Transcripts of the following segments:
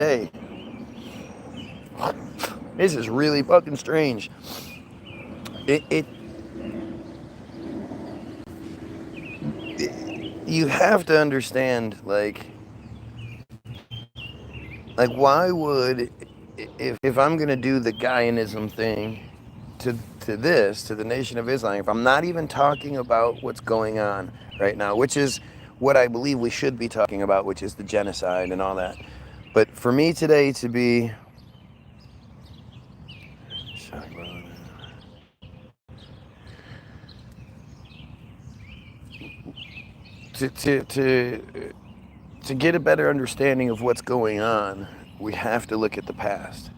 Hey, this is really fucking strange. It you have to understand, why would, if I'm gonna do the Gaianism thing to the Nation of Islam, if I'm not even talking about what's going on right now, which is what I believe we should be talking about, which is the genocide and all that. But for me today to be to get a better understanding of what's going on, we have to look at the past.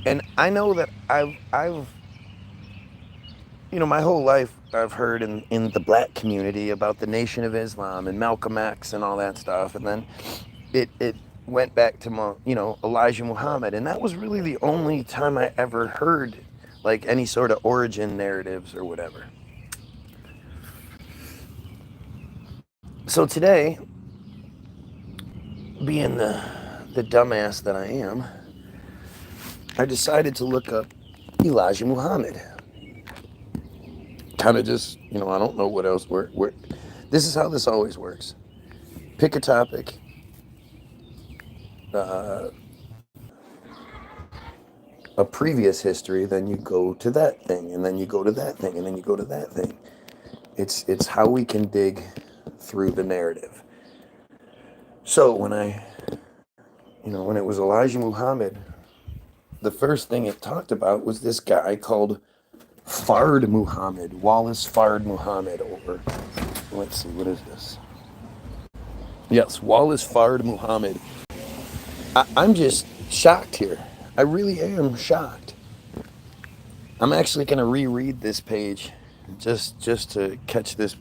And I know that I've my whole life I've heard in the black community about the Nation of Islam and Malcolm X and all that stuff. And then it went back to, Elijah Muhammad. And that was really the only time I ever heard like any sort of origin narratives or whatever. So today, being the dumbass that I am, I decided to look up Elijah Muhammad. Kind of just, I don't know what else. This is how this always works. Pick a topic, a previous history, then you go to that thing, and then you go to that thing, and then you go to that thing. It's how we can dig through the narrative. So when when it was Elijah Muhammad, the first thing it talked about was this guy called Fard Muhammad, Wallace Fard Muhammad, or let's see, what is this? Yes, Wallace Fard Muhammad. I'm just shocked here. I really am shocked. I'm actually going to reread this page just to catch this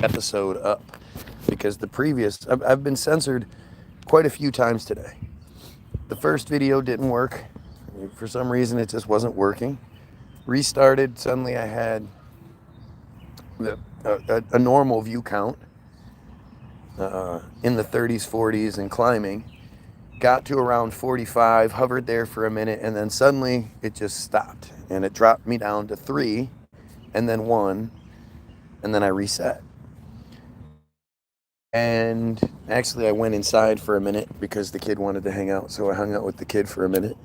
episode up, because the previous I've been censored quite a few times today. The first video didn't work. For some reason, it just wasn't working. Restarted, suddenly I had a normal view count in the 30s, 40s, and climbing. Got to around 45, hovered there for a minute, and then suddenly it just stopped. And it dropped me down to 3, and then 1, and then I reset. And actually I went inside for a minute because the kid wanted to hang out, so I hung out with the kid for a minute.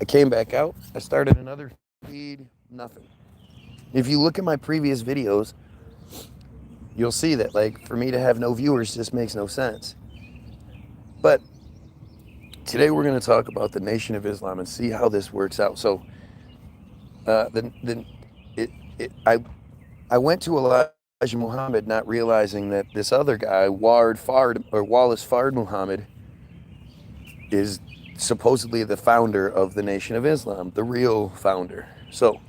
I came back out, I started another feed, nothing. If you look at my previous videos, you'll see that, for me to have no viewers just makes no sense. But today we're going to talk about the Nation of Islam and see how this works out. So, I went to Elijah Muhammad, not realizing that this other guy, Wallace Fard Muhammad, is supposedly the founder of the Nation of Islam, the real founder. So,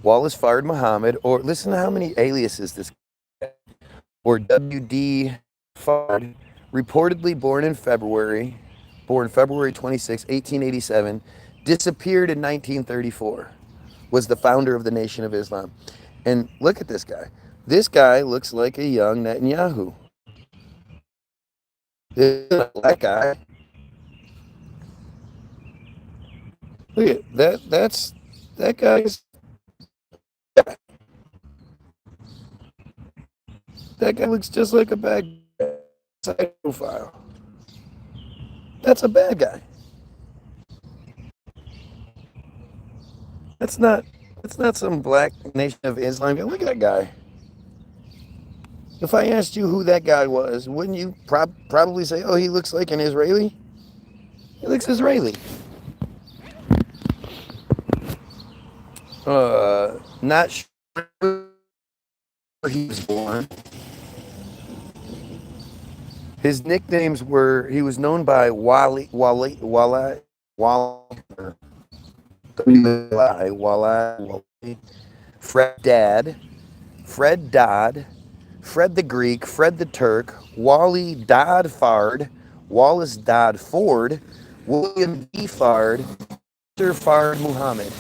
Wallace Fard Muhammad, or listen to how many aliases this guy, or W.D. Fard, reportedly born February 26, 1887, disappeared in 1934, was the founder of the Nation of Islam. And look at this guy. This guy looks like a young Netanyahu. This is a black guy. Look at that. That guy's. That guy looks just like a bad guy profile. That's a bad guy. That's not some black Nation of Islam guy. Look at that guy. If I asked you who that guy was, wouldn't you probably say, oh, he looks like an Israeli? He looks Israeli. Not sure where he was born. His nicknames were, he was known by Wally, Fred Dodd, Fred the Greek, Fred the Turk, Wally Dodd Fard, Wallace Dodd Ford, William D. Fard, Mr. Fard Muhammad.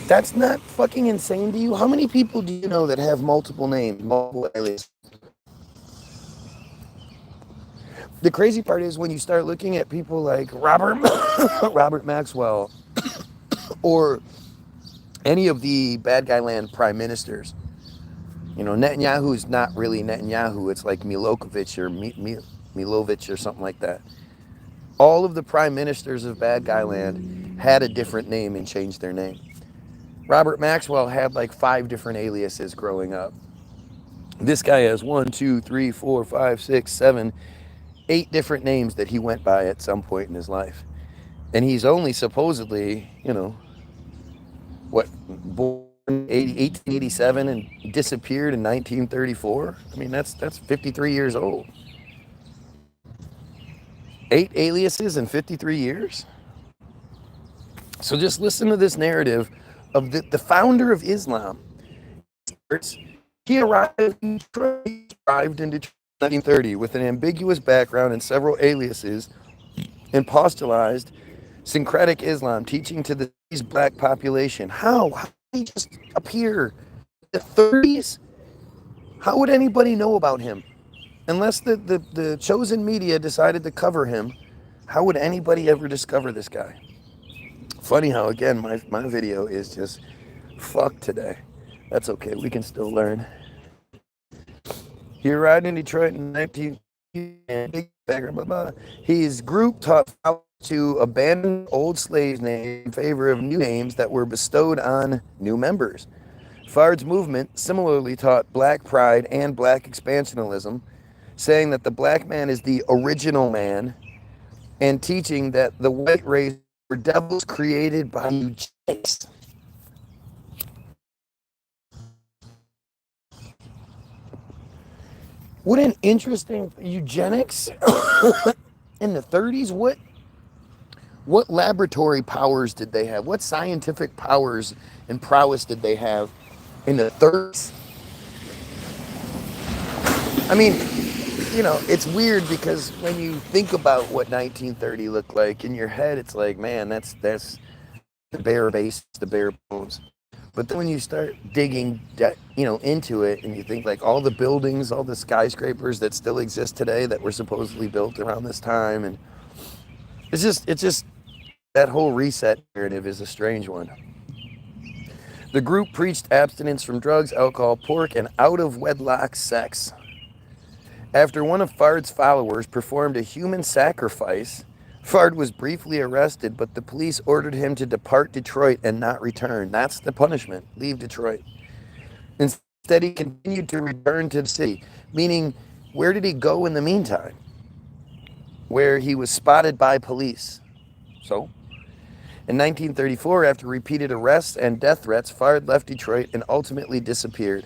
That's not fucking insane to you? How many people do you know that have multiple names, multiple aliases? The crazy part is when you start looking at people like Robert Maxwell or any of the bad guy land prime ministers. You know, Netanyahu's not really Netanyahu. It's like Milokovic or Milovic or something like that. All of the prime ministers of bad guy land had a different name and changed their name. Robert Maxwell had like 5 different aliases growing up. This guy has 1, 2, 3, 4, 5, 6, 7, 8 different names that he went by at some point in his life. And he's only supposedly, you know, what, born 1887 and disappeared in 1934? I mean, that's 53 years old. 8 aliases in 53 years? So just listen to this narrative of the founder of Islam. He arrived in Detroit in 1930 with an ambiguous background and several aliases and postulized syncretic Islam, teaching to the black population. How did he just appear in the 30s? How would anybody know about him? Unless the chosen media decided to cover him, how would anybody ever discover this guy? Funny how, again, my video is just fucked today. That's okay, we can still learn. He arrived in Detroit in 19... His group taught to abandon old slave names in favor of new names that were bestowed on new members. Fard's movement similarly taught black pride and black expansionism, saying that the black man is the original man, and teaching that the white race were devils created by eugenics. What an interesting eugenics in the 30s. What laboratory powers did they have? What scientific powers and prowess did they have in the 30s? I mean, you know, it's weird because when you think about what 1930 looked like in your head, it's like, man, that's the bare base, the bare bones. But then when you start digging, you know, into it, and you think like all the buildings, all the skyscrapers that still exist today that were supposedly built around this time, and it's just that whole reset narrative is a strange one. The group preached abstinence from drugs, alcohol, pork, and out-of-wedlock sex. After one of Fard's followers performed a human sacrifice, Fard was briefly arrested, but the police ordered him to depart Detroit and not return. That's the punishment. Leave Detroit. Instead, he continued to return to the city, meaning, where did he go in the meantime? Where he was spotted by police. So, in 1934, after repeated arrests and death threats, Fard left Detroit and ultimately disappeared.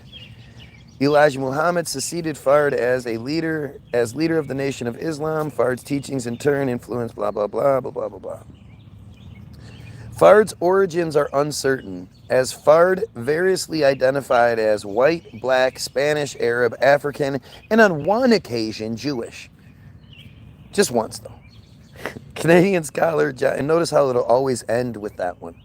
Elijah Muhammad succeeded Fard as leader of the Nation of Islam. Fard's teachings in turn influenced blah, blah, blah, blah, blah, blah, blah. Fard's origins are uncertain, as Fard variously identified as white, black, Spanish, Arab, African, and on one occasion, Jewish. Just once, though. Canadian scholar, and notice how it'll always end with that one.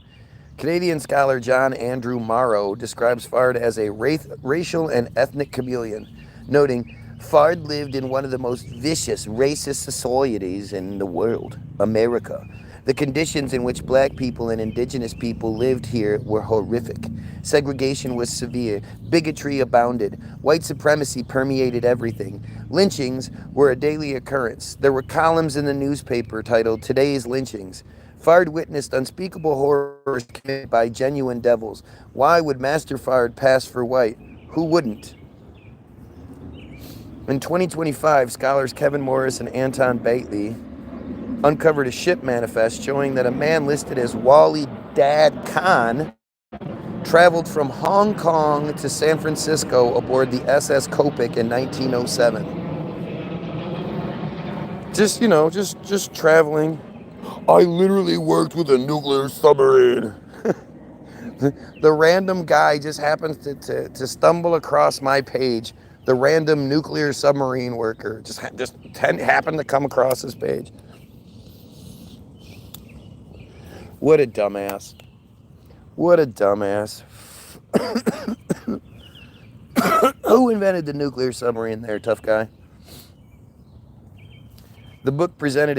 Canadian scholar John Andrew Morrow describes Fard as a racial and ethnic chameleon, noting, Fard lived in one of the most vicious racist societies in the world, America. The conditions in which black people and indigenous people lived here were horrific. Segregation was severe. Bigotry abounded. White supremacy permeated everything. Lynchings were a daily occurrence. There were columns in the newspaper titled Today's Lynchings. Fard witnessed unspeakable horrors committed by genuine devils. Why would Master Fard pass for white? Who wouldn't? In 2025, scholars Kevin Morris and Anton Bately uncovered a ship manifest showing that a man listed as Wally Dad Khan traveled from Hong Kong to San Francisco aboard the SS Copic in 1907. Just traveling. I literally worked with a nuclear submarine. The random guy just happens to stumble across my page. The random nuclear submarine worker just happened to come across this page. What a dumbass. What a dumbass. Who invented the nuclear submarine there, tough guy? The book presented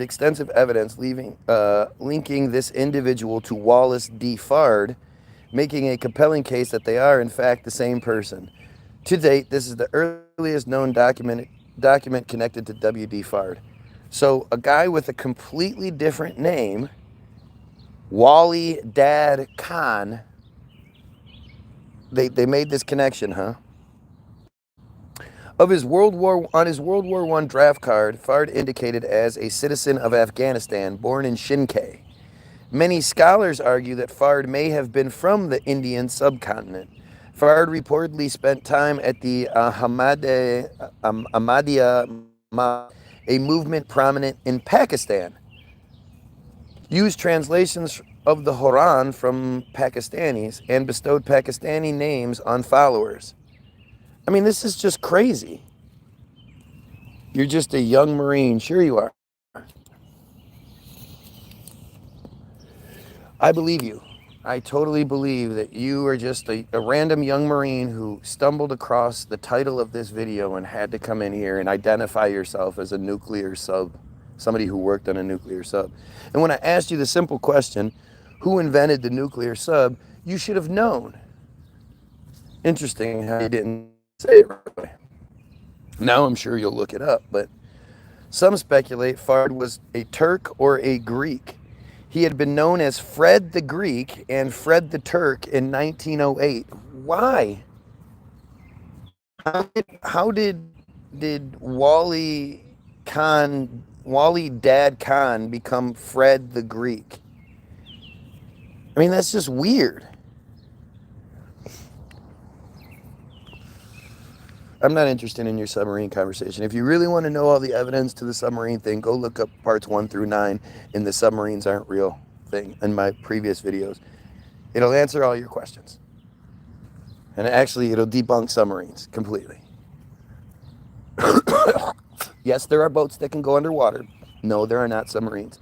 extensive evidence linking this individual to Wallace D. Fard, making a compelling case that they are, in fact, the same person. To date, this is the earliest known document connected to W.D. Fard. So a guy with a completely different name, Wally Dad Khan, they made this connection, huh? On his World War I draft card, Fard indicated as a citizen of Afghanistan, born in Shinkay. Many scholars argue that Fard may have been from the Indian subcontinent. Fard reportedly spent time at the Ahmadiyya, a movement prominent in Pakistan. Used translations of the Quran from Pakistanis and bestowed Pakistani names on followers. I mean, this is just crazy. You're just a young Marine. Sure you are. I believe you. I totally believe that you are just a random young Marine who stumbled across the title of this video and had to come in here and identify yourself as a nuclear sub, somebody who worked on a nuclear sub. And when I asked you the simple question, who invented the nuclear sub, you should have known. Interesting how you didn't say it right away. Now I'm sure you'll look it up, but some speculate Fard was a Turk or a Greek. He had been known as Fred the Greek and Fred the Turk in 1908. Why? How did Wally Dad Khan become Fred the Greek? I mean, that's just weird. I'm not interested in your submarine conversation. If you really want to know all the evidence to the submarine thing, go look up parts 1 through 9 in the submarines aren't real thing in my previous videos. It'll answer all your questions. And actually, it'll debunk submarines completely. Yes, there are boats that can go underwater. No, there are not submarines.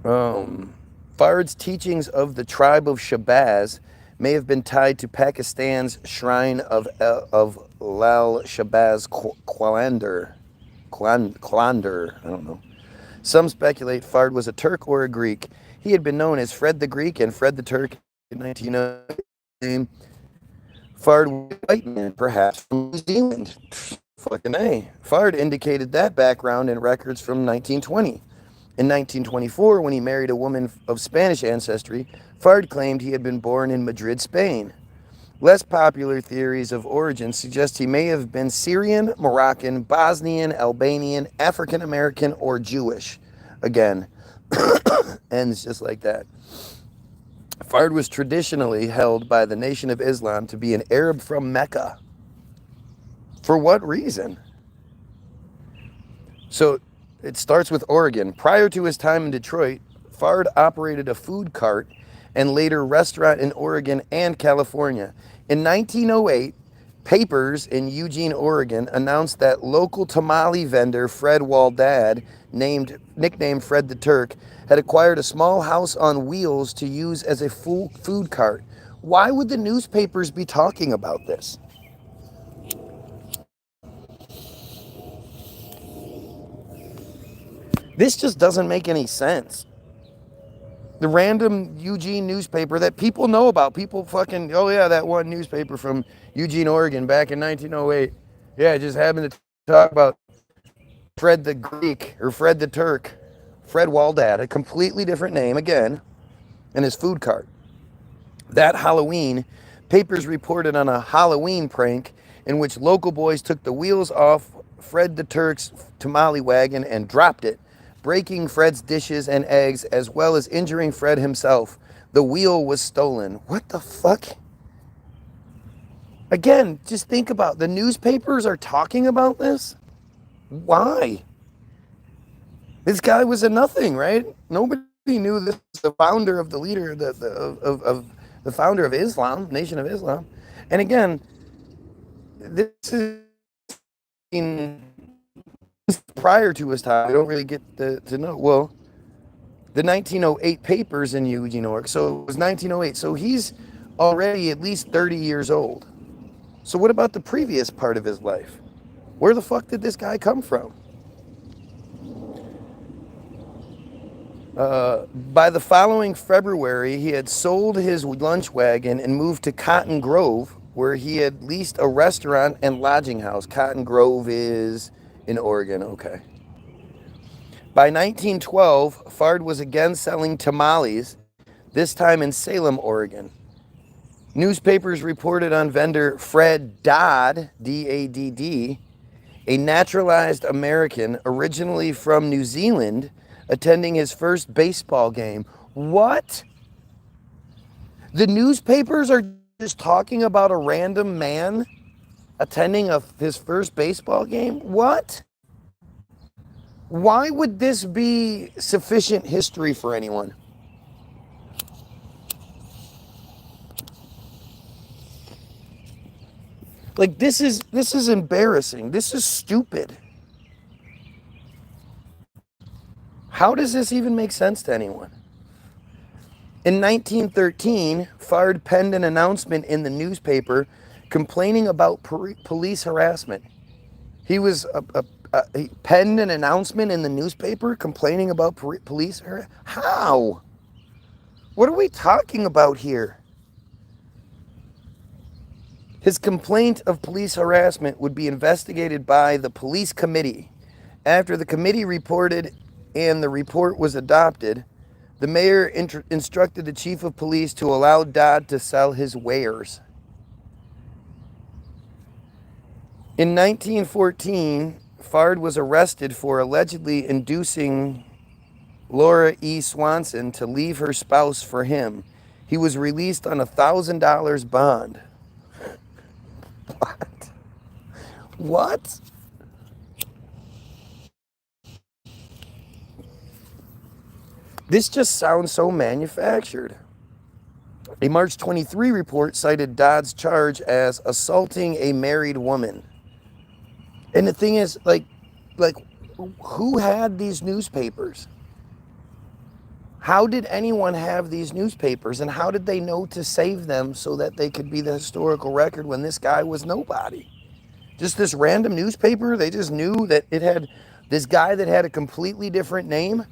Fard's teachings of the tribe of Shabazz may have been tied to Pakistan's shrine of Lal Shabazz Qalandar. I don't know. Some speculate Fard was a Turk or a Greek. He had been known as Fred the Greek and Fred the Turk in 1909. Fard was a white man, perhaps from New Zealand. Fucking A. Fard indicated that background in records from 1920. In 1924, when he married a woman of Spanish ancestry, Fard claimed he had been born in Madrid, Spain. Less popular theories of origin suggest he may have been Syrian, Moroccan, Bosnian, Albanian, African American, or Jewish. Again, ends just like that. Fard was traditionally held by the Nation of Islam to be an Arab from Mecca. For what reason? So it starts with Oregon. Prior to his time in Detroit, Fard operated a food cart and later restaurant in Oregon and California. In 1908, papers in Eugene, Oregon announced that local tamale vendor Fred Waldad, nicknamed Fred the Turk, had acquired a small house on wheels to use as a full food cart. Why would the newspapers be talking about this? This just doesn't make any sense. The random Eugene newspaper that people know about. People fucking, oh yeah, that one newspaper from Eugene, Oregon back in 1908. Yeah, it just happened to talk about Fred the Greek or Fred the Turk. Fred Waldad, a completely different name again, and his food cart. That Halloween, papers reported on a Halloween prank in which local boys took the wheels off Fred the Turk's tamale wagon and dropped it, breaking Fred's dishes and eggs, as well as injuring Fred himself. The wheel was stolen. What the fuck? Again, just think about, the newspapers are talking about this? Why? This guy was a nothing, right? Nobody knew this was the founder of the leader, the founder of Islam, Nation of Islam. And again, this is prior to his time. We don't really get to know. Well, the 1908 papers in Eugene, Oregon. So it was 1908. So he's already at least 30 years old. So what about the previous part of his life? Where the fuck did this guy come from? By the following February, he had sold his lunch wagon and moved to Cotton Grove, where he had leased a restaurant and lodging house. Cotton Grove is in Oregon, okay. By 1912, Fard was again selling tamales, this time in Salem, Oregon. Newspapers reported on vendor Fred Dodd, D-A-D-D, a naturalized American originally from New Zealand, attending his first baseball game. What? The newspapers are just talking about a random man attending his first baseball game? What? Why would this be sufficient history for anyone? Like, this is embarrassing. This is stupid. How does this even make sense to anyone? In 1913, Fard penned an announcement in the newspaper complaining about police harassment. He penned an announcement in the newspaper complaining about police harassment? How? What are we talking about here? His complaint of police harassment would be investigated by the police committee. After the committee reported and the report was adopted, the mayor instructed the chief of police to allow Dodd to sell his wares. In 1914, Fard was arrested for allegedly inducing Laura E. Swanson to leave her spouse for him. He was released on $1,000 bond. What? What? This just sounds so manufactured. A March 23 report cited Dodd's charge as assaulting a married woman. And the thing is, like, who had these newspapers? How did anyone have these newspapers, and how did they know to save them so that they could be the historical record when this guy was nobody? Just this random newspaper, they just knew that it had this guy that had a completely different name?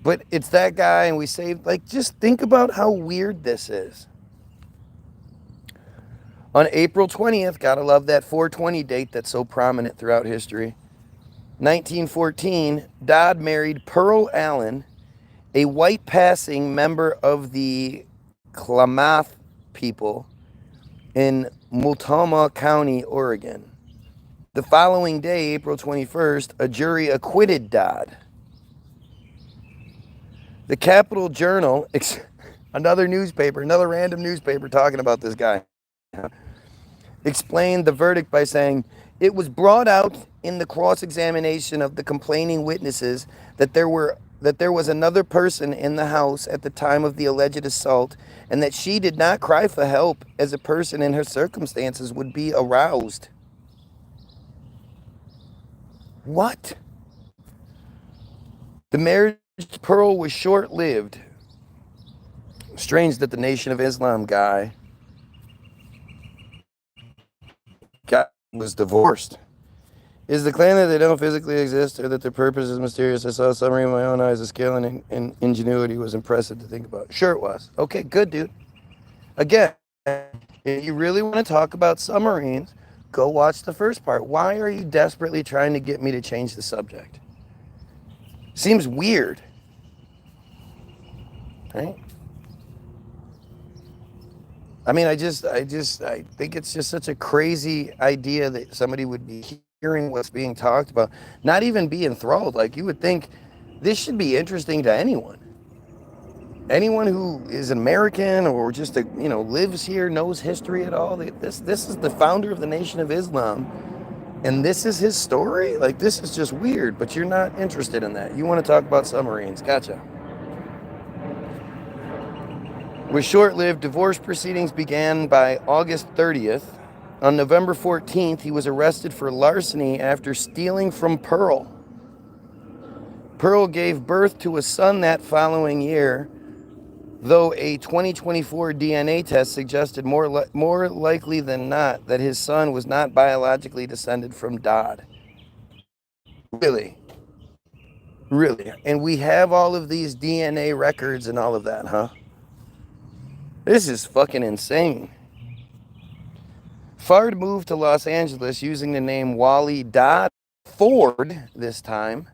But it's that guy, and we saved, like, just think about how weird this is. On April 20th, gotta love that 420 date that's so prominent throughout history, 1914, Dodd married Pearl Allen, a white passing member of the Klamath people in Multnomah County, Oregon. The following day, April 21st, a jury acquitted Dodd. The Capital Journal, another newspaper, another random newspaper talking about this guy, explained the verdict by saying, it was brought out in the cross-examination of the complaining witnesses that there was another person in the house at the time of the alleged assault, and that she did not cry for help as a person in her circumstances would be aroused. What? The marriage to Pearl was short-lived. Strange that the Nation of Islam guy was divorced. Is the claim that they don't physically exist or that their purpose is mysterious? I saw a summary in my own eyes. The skill and ingenuity was impressive to think about. Sure it was. Okay, good, dude. Again, if you really want to talk about submarines, go watch the first part. Why are you desperately trying to get me to change the subject? Seems weird. Right? I mean, I think it's just such a crazy idea that somebody would be hearing what's being talked about, not even be enthralled. Like, you would think this should be interesting to anyone. Anyone who is an American or just lives here, knows history at all. This is the founder of the Nation of Islam, and this is his story. Like, this is just weird. But you're not interested in that. You want to talk about submarines. Gotcha. With short-lived, divorce proceedings began by August 30th. On November 14th, he was arrested for larceny after stealing from Pearl. Pearl gave birth to a son that following year. though a 2024 DNA test suggested more likely than not that his son was not biologically descended from Dodd. Really? Really? And we have all of these DNA records and all of that, huh? This is fucking insane. Fard moved to Los Angeles using the name Wally Dodd Ford this time,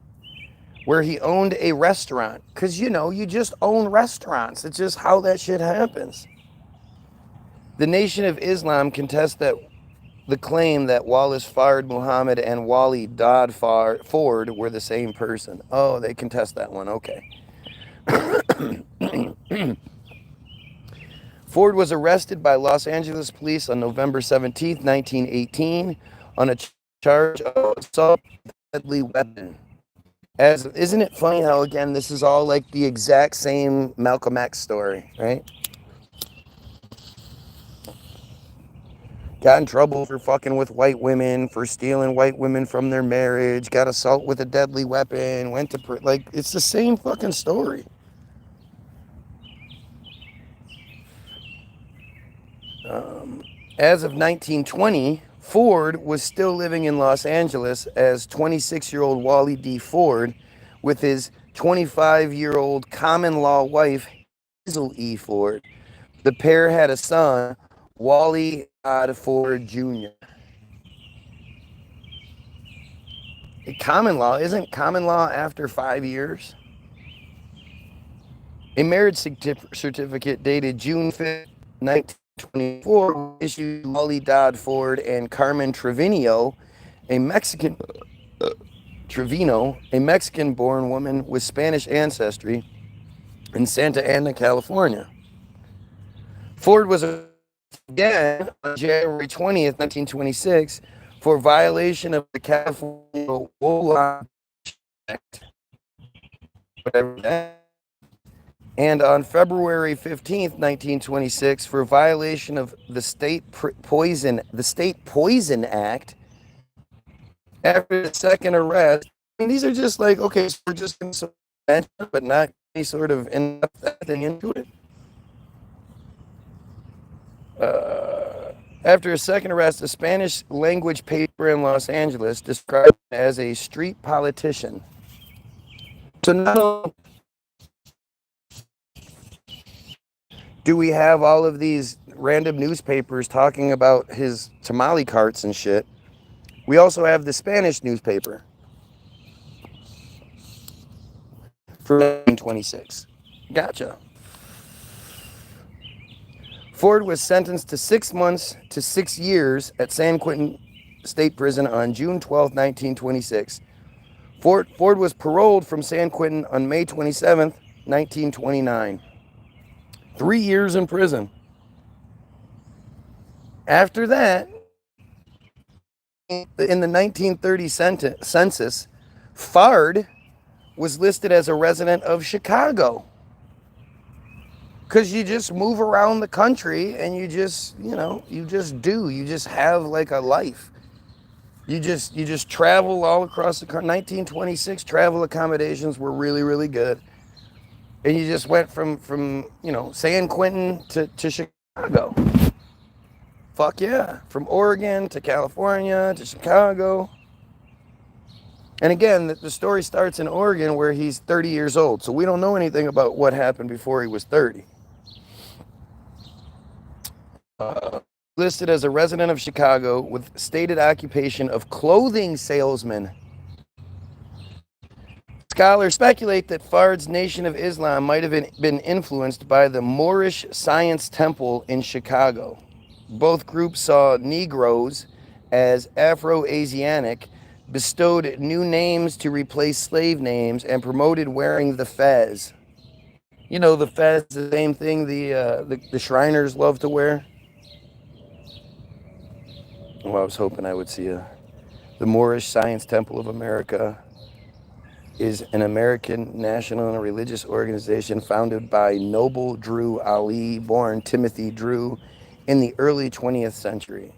where he owned a restaurant. Because, you just own restaurants. It's just how that shit happens. The Nation of Islam contests the claim that Wallace Fard Muhammad and Wally Dodd Ford were the same person. Oh, they contest that one. Okay. Ford was arrested by Los Angeles police on November 17, 1918, on a charge of assault with a deadly weapon. Isn't it funny how, again, this is all like the exact same Malcolm X story, right? Got in trouble for fucking with white women, for stealing white women from their marriage, got assault with a deadly weapon, went to like, it's the same fucking story. As of 1920, Ford was still living in Los Angeles as 26-year-old Wally D. Ford with his 25-year-old common-law wife, Hazel E. Ford. The pair had a son, Wally Dodd Ford Jr. Common law, isn't common law after 5 years? A marriage certificate dated June 5th, 1924, issued Wally Dodd Ford and Carmen Trevino, a Mexican-born woman with Spanish ancestry, in Santa Ana, California. Ford was arrested again on January 20th, 1926, for violation of the California WOLA Act, whatever that. And on February 15th, 1926, for violation of the State Poison Act. After the second arrest, I mean, these are just like, okay, so we're just going to mention it, but not any sort of in-depth thing into it. After a second arrest, a Spanish language paper in Los Angeles described him as a street politician. So not only do we have all of these random newspapers talking about his tamale carts and shit, we also have the Spanish newspaper for 1926. Gotcha. Ford was sentenced to 6 months to 6 years at San Quentin State Prison on June 12, 1926. Ford was paroled from San Quentin on May 27, 1929. 3 years in prison. After that, in the 1930 census, Fard was listed as a resident of Chicago. Because you just move around the country and you just have like a life. You just travel all across the country. 1926 travel accommodations were really, really good. And you just went from San Quentin to Chicago. Fuck yeah. From Oregon to California to Chicago. And again, the story starts in Oregon where he's 30 years old. So we don't know anything about what happened before he was 30. Listed as a resident of Chicago with stated occupation of clothing salesman. Scholars speculate that Fard's Nation of Islam might have been influenced by the Moorish Science Temple in Chicago. Both groups saw Negroes as Afro-Asiatic, bestowed new names to replace slave names, and promoted wearing the fez. You know, the fez is the same thing the Shriners love to wear. Well, I was hoping I would see the Moorish Science Temple of America is an American national and religious organization founded by Noble Drew Ali, born Timothy Drew, in the early 20th century.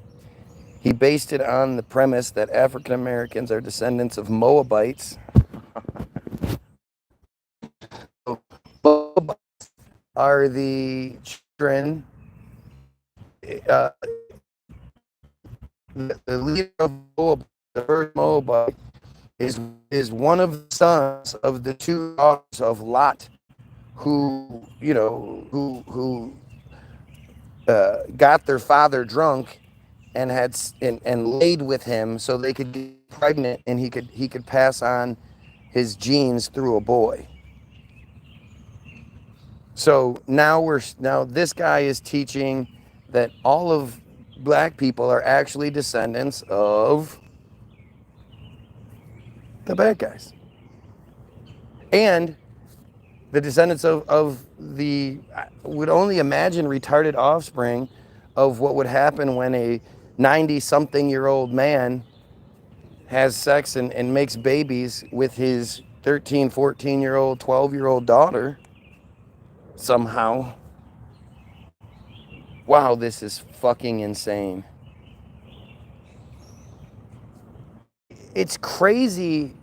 He based it on the premise that African Americans are descendants of Moabites. Moabites are the children. Uh, the leader of Moab, the first Moabite, is one of the sons of the two daughters of Lot, who got their father drunk and and laid with him so they could get pregnant and he could pass on his genes through a boy. So now this guy is teaching that all of black people are actually descendants of the bad guys. And the descendants of the, I would only imagine, retarded offspring of what would happen when a 90-something-year-old man has sex and makes babies with his 13, 14-year-old, 12-year-old daughter somehow. Wow, this is fucking insane. It's crazy.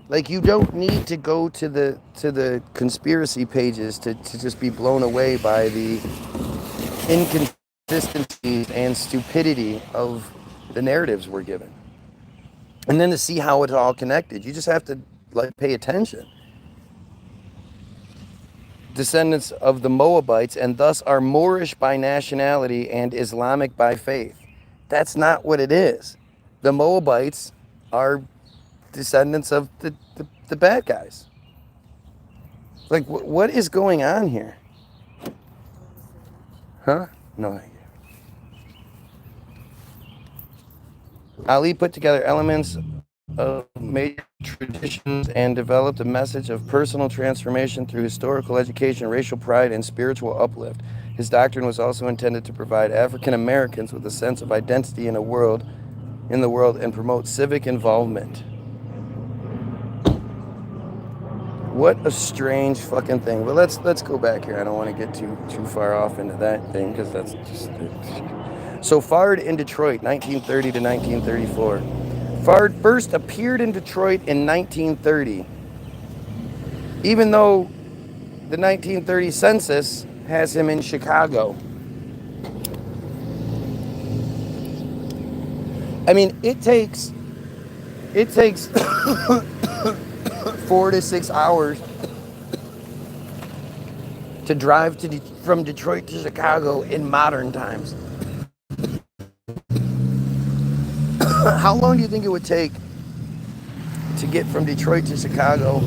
Like, you don't need to go to the conspiracy pages to just be blown away by the inconsistencies and stupidity of the narratives we're given. And then to see how it's all connected. You just have to, like, pay attention. Descendants of the Moabites, and thus are Moorish by nationality and Islamic by faith. That's not what it is. The Moabites are descendants of the bad guys. Like, what is going on here? Huh? No idea. Ali put together elements of major traditions and developed a message of personal transformation through historical education, racial pride, and spiritual uplift. His doctrine was also intended to provide African Americans with a sense of identity in the world and promote civic involvement. What a strange fucking thing. But let's go back here. I don't want to get too far off into that thing, because that's just... So Fard in Detroit, 1930 to 1934. Fard first appeared in Detroit in 1930, even though the 1930 census has him in Chicago. I mean, it takes 4 to 6 hours to drive from Detroit to Chicago in modern times. How long do you think it would take to get from Detroit to Chicago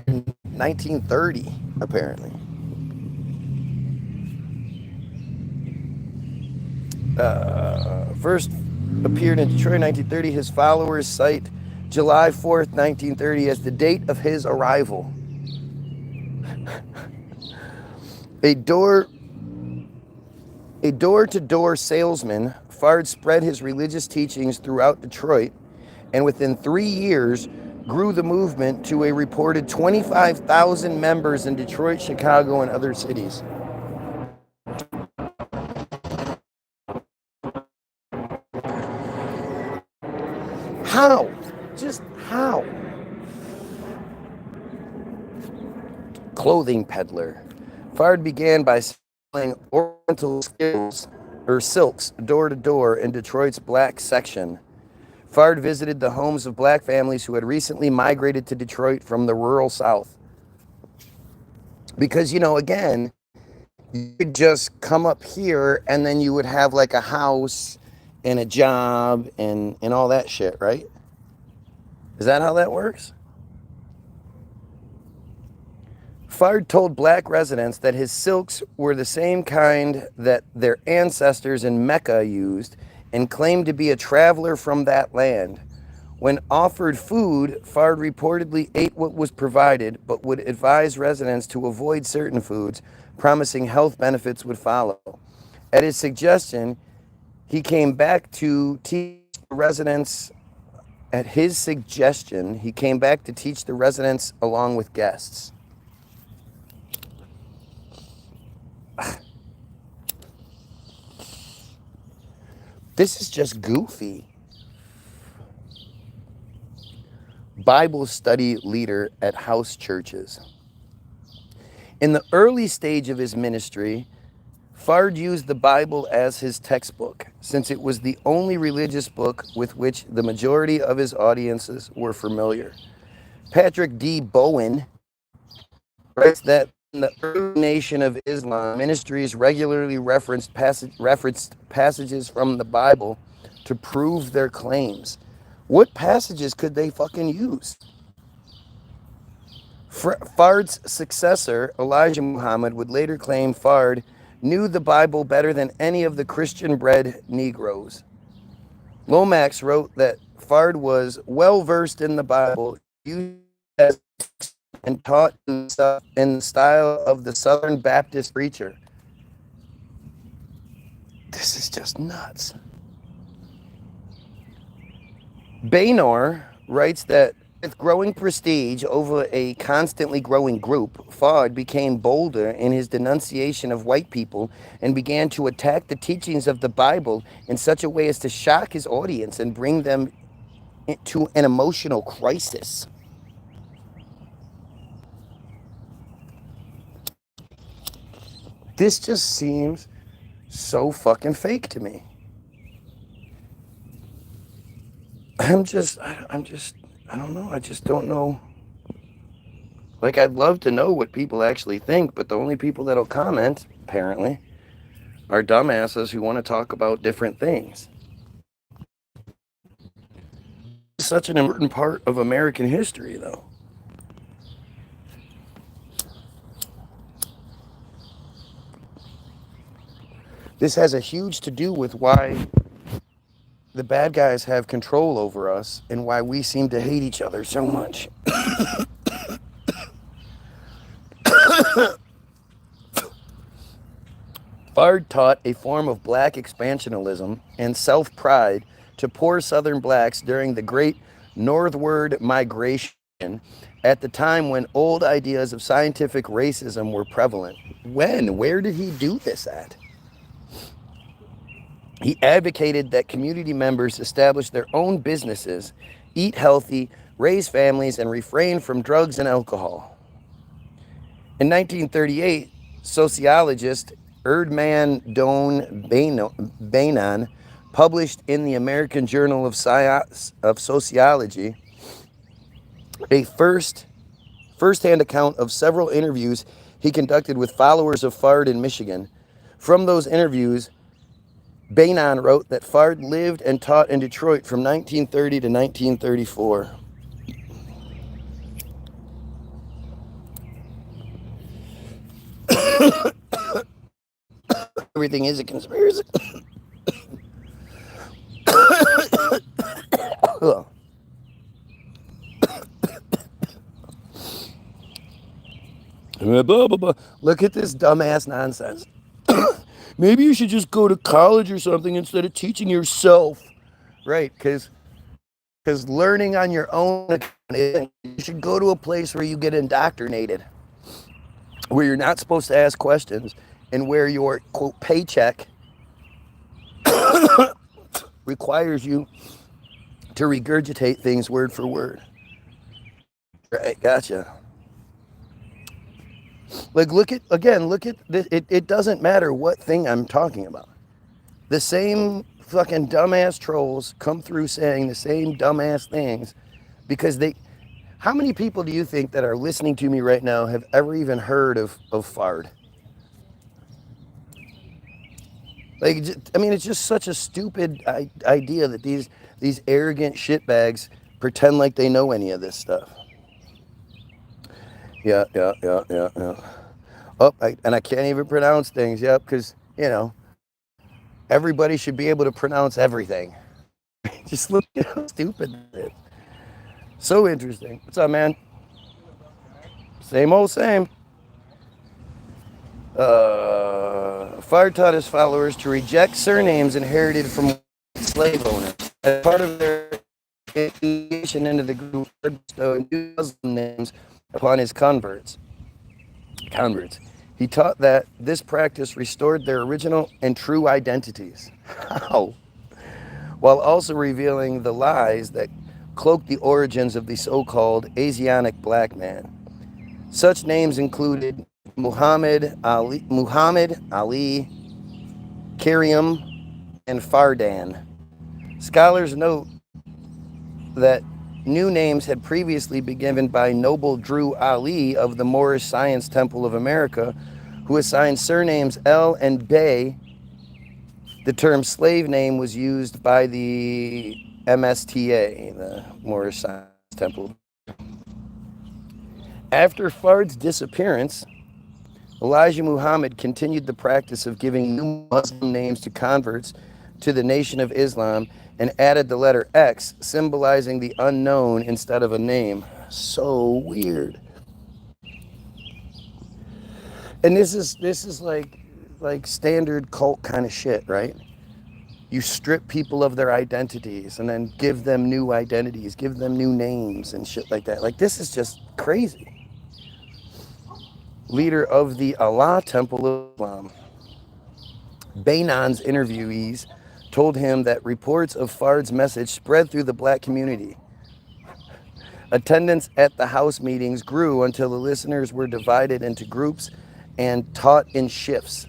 in 1930, apparently? First appeared in Detroit in 1930. His followers cite July 4th, 1930 as the date of his arrival. A door-to-door salesman, Fard spread his religious teachings throughout Detroit, and within 3 years grew the movement to a reported 25,000 members in Detroit, Chicago, and other cities. How? Just how? Clothing peddler. Fard began by selling oriental silks door to door in Detroit's black section. Fard visited the homes of black families who had recently migrated to Detroit from the rural South. Because, again, you could just come up here and then you would have like a house and a job and all that shit, right? Is that how that works? Fard told black residents that his silks were the same kind that their ancestors in Mecca used, and claimed to be a traveler from that land. When offered food, Fard reportedly ate what was provided, but would advise residents to avoid certain foods, promising health benefits would follow. At his suggestion, he came back to teach the residents. At his suggestion, he came back to teach the residents along with guests. This is just goofy. Bible study leader at house churches. In the early stage of his ministry, Fard used the Bible as his textbook, since it was the only religious book with which the majority of his audiences were familiar. Patrick D. Bowen writes that in the early nation of Islam, ministries regularly referenced passages from the Bible to prove their claims. What passages could they fucking use? Fard's successor, Elijah Muhammad, would later claim Fard knew the Bible better than any of the Christian-bred Negroes. Lomax wrote that Fard was well versed in the Bible, used as and taught in the style of the Southern Baptist preacher. This is just nuts. Baynor writes that with growing prestige over a constantly growing group, Fard became bolder in his denunciation of white people and began to attack the teachings of the Bible in such a way as to shock his audience and bring them to an emotional crisis. This just seems so fucking fake to me. I don't know. I just don't know. Like, I'd love to know what people actually think, but the only people that'll comment, apparently, are dumbasses who want to talk about different things. It's such an important part of American history, though. This has a huge to do with why the bad guys have control over us and why we seem to hate each other so much. Fard taught a form of black expansionism and self-pride to poor Southern blacks during the Great Northward Migration at the time when old ideas of scientific racism were prevalent. When? Where did he do this at? He advocated that community members establish their own businesses, eat healthy, raise families, and refrain from drugs and alcohol. In 1938, sociologist Erdman Doan Bainan published in the American Journal of Sociology a first-hand account of several interviews he conducted with followers of Fard in Michigan. From those interviews, Bainan wrote that Fard lived and taught in Detroit from 1930 to 1934. Everything is a conspiracy. Blah, blah, blah. Look at this dumbass nonsense. Maybe you should just go to college or something instead of teaching yourself. Right, because learning on your own, you should go to a place where you get indoctrinated, where you're not supposed to ask questions, and where your, quote, paycheck requires you to regurgitate things word for word. Right, gotcha. Like, look at this. It doesn't matter what thing I'm talking about. The same fucking dumbass trolls come through saying the same dumbass things because how many people do you think that are listening to me right now have ever even heard of Fard? Like, I mean, it's just such a stupid idea that these arrogant shitbags pretend like they know any of this stuff. Yeah. Oh, and I can't even pronounce things. Yep, because, everybody should be able to pronounce everything. Just look at how stupid it is. So interesting. What's up, man? Same old same. Fard taught his followers to reject surnames inherited from slave owners. As part of their initiation into the group, bestowed new Muslim names upon his converts. He taught that this practice restored their original and true identities. How? While also revealing the lies that cloaked the origins of the so-called Asiatic black man. Such names included Muhammad Ali, Karim, and Fardan. Scholars note that new names had previously been given by Noble Drew Ali of the Moorish Science Temple of America, who assigned surnames El and Bey. The term slave name was used by the MSTA, the Moorish Science Temple. After Fard's disappearance, Elijah Muhammad continued the practice of giving new Muslim names to converts to the Nation of Islam and added the letter X, symbolizing the unknown instead of a name. So weird. And this is like standard cult kind of shit, right? You strip people of their identities and then give them new identities, give them new names and shit like that. Like, this is just crazy. Leader of the Allah Temple of Islam, Bainan's interviewees told him that reports of Fard's message spread through the black community. Attendance at the house meetings grew until the listeners were divided into groups and taught in shifts.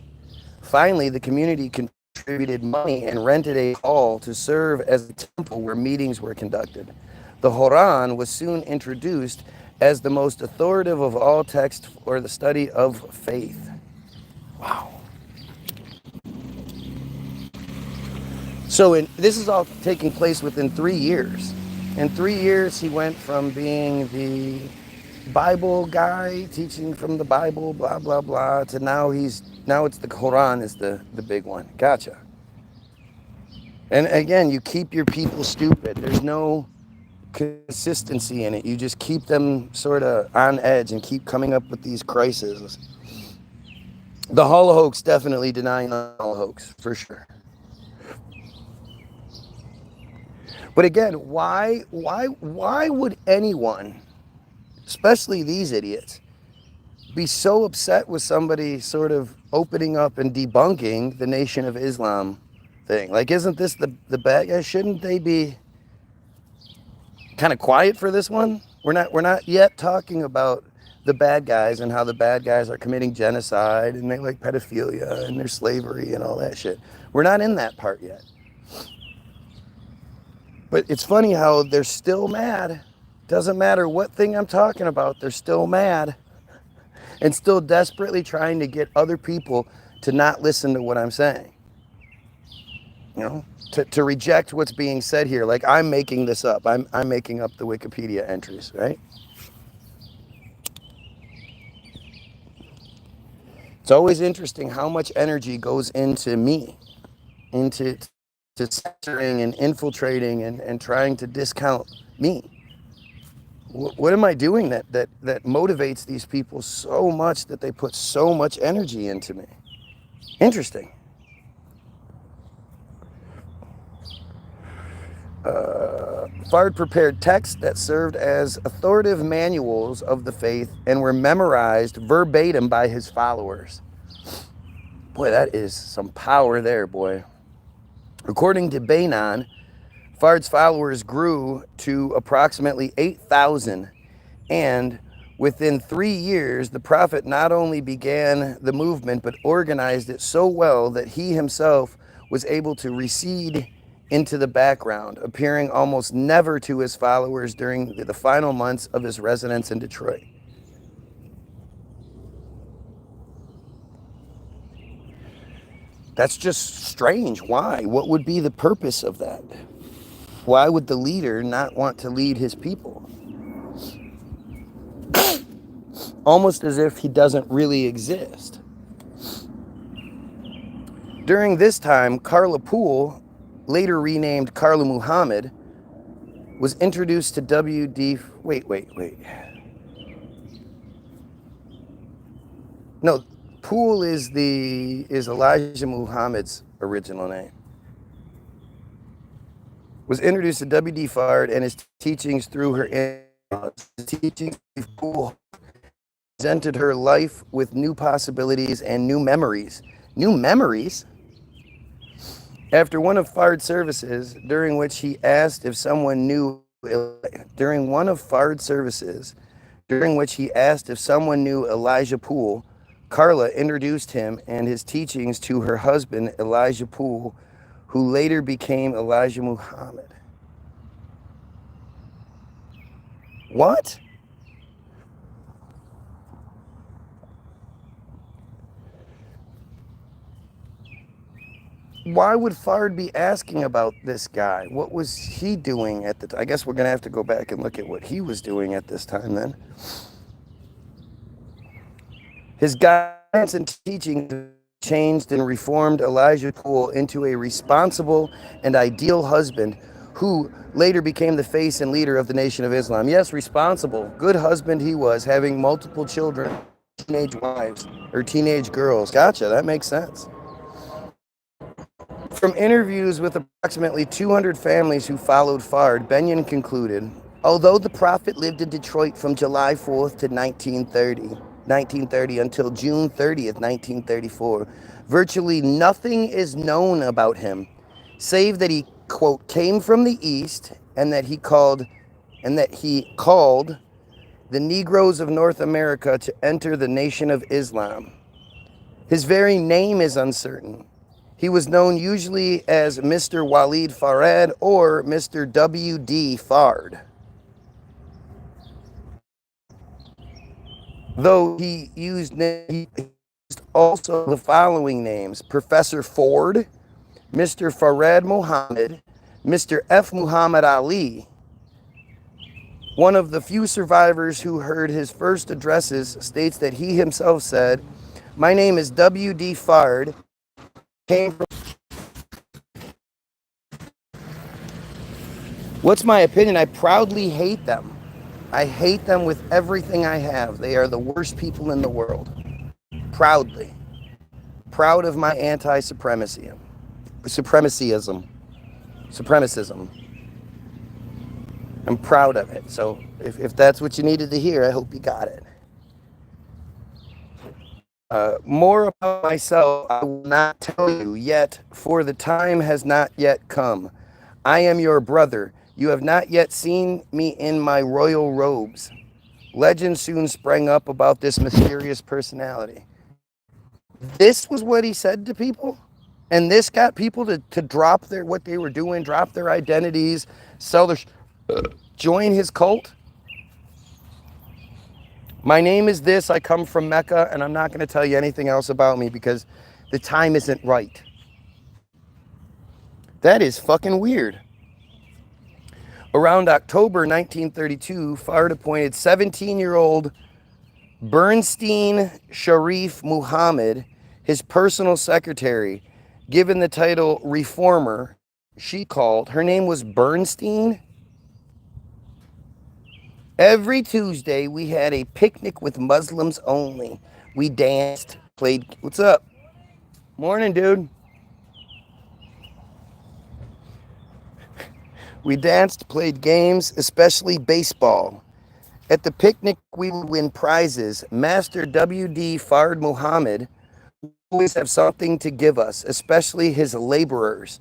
Finally, the community contributed money and rented a hall to serve as a temple where meetings were conducted. The Quran was soon introduced as the most authoritative of all texts for the study of faith. Wow. So this is all taking place within 3 years. In 3 years, he went from being the Bible guy, teaching from the Bible, blah, blah, blah, to now it's the Quran is the big one. Gotcha. And again, you keep your people stupid. There's no consistency in it. You just keep them sort of on edge and keep coming up with these crises. The Holocaust, definitely denying the Holocaust, for sure. But again, why would anyone, especially these idiots, be so upset with somebody sort of opening up and debunking the Nation of Islam thing? Like, isn't this the bad guy? Shouldn't they be kind of quiet for this one? We're not yet talking about the bad guys and how the bad guys are committing genocide and they like pedophilia and their slavery and all that shit. We're not in that part yet. But it's funny how they're still mad. Doesn't matter what thing I'm talking about, they're still mad and still desperately trying to get other people to not listen to what I'm saying. You know, to reject what's being said here. Like, I'm making this up. I'm making up the Wikipedia entries, right? It's always interesting how much energy goes into me, into censoring and infiltrating and trying to discount me. What am I doing that motivates these people so much that they put so much energy into me? Interesting. Fard prepared texts that served as authoritative manuals of the faith and were memorized verbatim by his followers. Boy, that is some power there, boy. According to Bainan, Fard's followers grew to approximately 8,000, and within 3 years, the prophet not only began the movement, but organized it so well that he himself was able to recede into the background, appearing almost never to his followers during the final months of his residence in Detroit. That's just strange. Why? What would be the purpose of that? Why would the leader not want to lead his people? Almost as if he doesn't really exist. During this time, Carla Poole, later renamed Carla Muhammad, was introduced to W.D. Wait. No, Poole is Elijah Muhammad's original name. Was introduced to W.D. Fard and his teachings through her teachings. Poole presented her life with new possibilities and new memories. New memories? After one of Fard's services, during which he asked if someone knew Elijah Poole, Carla introduced him and his teachings to her husband, Elijah Poole, who later became Elijah Muhammad. What? Why would Fard be asking about this guy? What was he doing at the time? I guess we're going to have to go back and look at what he was doing at this time then. His guidance and teaching changed and reformed Elijah Poole into a responsible and ideal husband who later became the face and leader of the Nation of Islam. Yes, responsible. Good husband he was, having multiple children, teenage wives, or teenage girls. Gotcha, that makes sense. From interviews with approximately 200 families who followed Fard, Benyon concluded, although the Prophet lived in Detroit from July 4th to 1930 until June 30th, 1934, virtually nothing is known about him, save that he, quote, came from the East and that he called the Negroes of North America to enter the Nation of Islam. His very name is uncertain. He was known usually as Mr. Walid Farad or Mr. W.D. Fard, though he used also the following names: Professor Ford, Mr. Farad Muhammad, Mr. F. Muhammad Ali. One of the few survivors who heard his first addresses states that he himself said, "My name is W.D. Fard, came from..." What's my opinion? I proudly hate them. I hate them with everything I have. They are the worst people in the world. Proudly. Proud of my anti-supremacism. Supremacism. I'm proud of it. So if that's what you needed to hear, I hope you got it. More about myself I will not tell you yet, for the time has not yet come. I am your brother. You have not yet seen me in my royal robes. Legend soon sprang up about this mysterious personality. This was what he said to people? And this got people to drop what they were doing, drop their identities, sell their... join his cult? My name is this, I come from Mecca, and I'm not going to tell you anything else about me because the time isn't right. That is fucking weird. Around October 1932, Fard appointed 17-year-old Bernstein Sharif Muhammad his personal secretary, given the title reformer. Her name was Bernstein. Every Tuesday, we had a picnic with Muslims only. We danced, played... What's up? Morning, dude. We danced, played games, especially baseball. At the picnic, we would win prizes. Master W.D. Fard Muhammad always have something to give us, especially his laborers.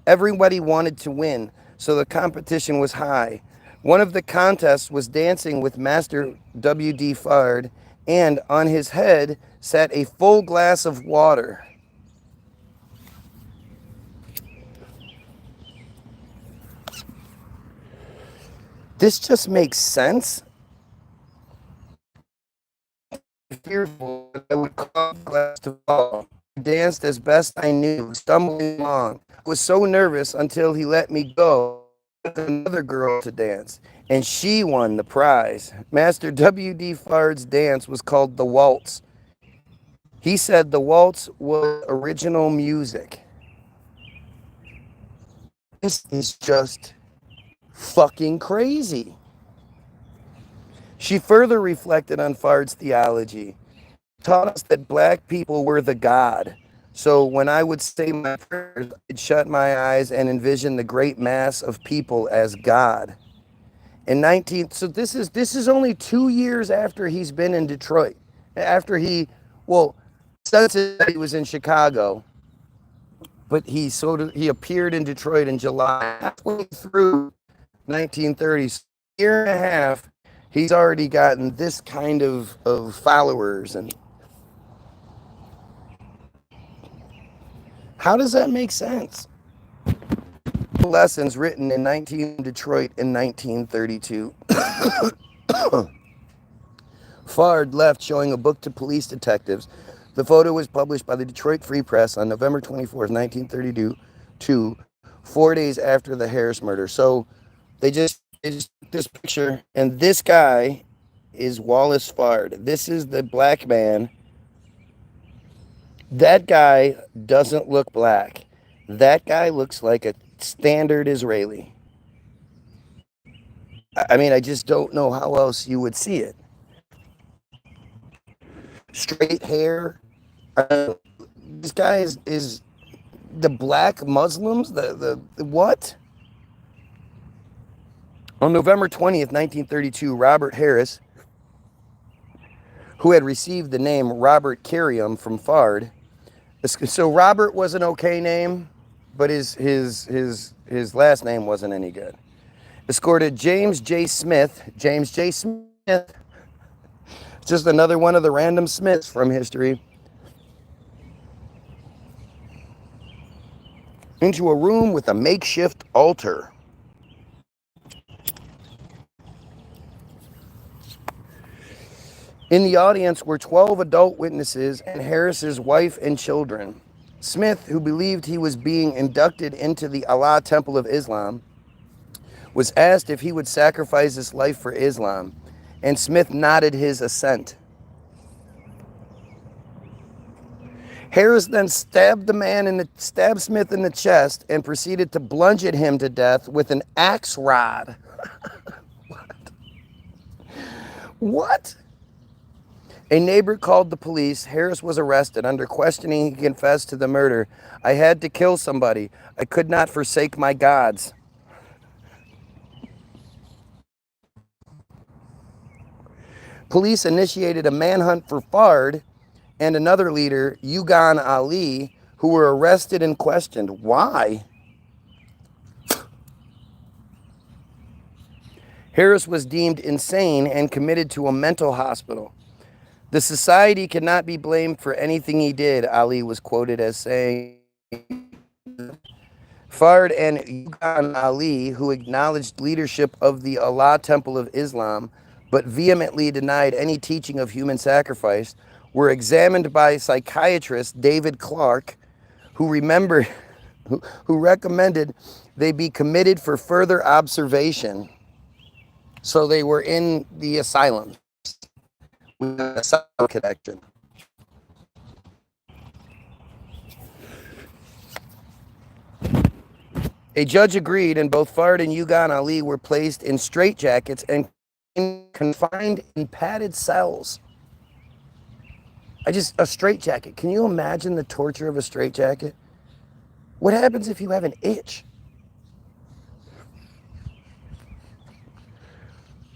Everybody wanted to win, so the competition was high. One of the contests was dancing with Master W.D. Fard, and on his head sat a full glass of water. This just makes sense. Fearful that I would cause the glass to fall. I danced as best I knew, stumbling along. I was so nervous until he let me go with another girl to dance, and she won the prize. Master W.D. Fard's dance was called the waltz. He said the waltz was original music. This is just fucking crazy. She further reflected on Fard's theology, taught us that black people were the God. So when I would say my prayers, I'd shut my eyes and envision the great mass of people as God. So this is only 2 years after he's been in Detroit. After since he was in Chicago, but he appeared in Detroit in July. Halfway through 1930s, year and a half, he's already gotten this kind of followers. And How does that make sense? Lessons written in Detroit in 1932. Fard left showing a book to police detectives. The photo was published by the Detroit Free Press on November 24th, 1932, 4 days after the Harris murder. So they just took this picture, and this guy is Wallace Fard. This is the black man. That guy doesn't look black. That guy looks like a standard Israeli. I mean, I just don't know how else you would see it. Straight hair. This guy is the black Muslims. The what? On November 20th, 1932, Robert Harris, who had received the name Robert Carrium from Fard. So Robert was an okay name, but his last name wasn't any good. Escorted James J. Smith. James J. Smith. Just another one of the random Smiths from history. Into a room with a makeshift altar. In the audience were 12 adult witnesses and Harris's wife and children. Smith, who believed he was being inducted into the Allah Temple of Islam, was asked if he would sacrifice his life for Islam, and Smith nodded his assent. Harris then stabbed Smith in the chest and proceeded to bludgeon at him to death with an axe rod. What? A neighbor called the police. Harris was arrested. Under questioning, he confessed to the murder. I had to kill somebody. I could not forsake my gods. Police initiated a manhunt for Fard and another leader, Ugan Ali, who were arrested and questioned. Why? Harris was deemed insane and committed to a mental hospital. The society cannot be blamed for anything he did, Ali was quoted as saying. Fard and Ugan Ali, who acknowledged leadership of the Allah Temple of Islam, but vehemently denied any teaching of human sacrifice, were examined by psychiatrist David Clark, who recommended they be committed for further observation. So they were in the asylum with a asylum connection. A judge agreed, and both Fard and Ugan Ali were placed in straitjackets and confined in padded cells. A straitjacket. Can you imagine the torture of a straitjacket? What happens if you have an itch?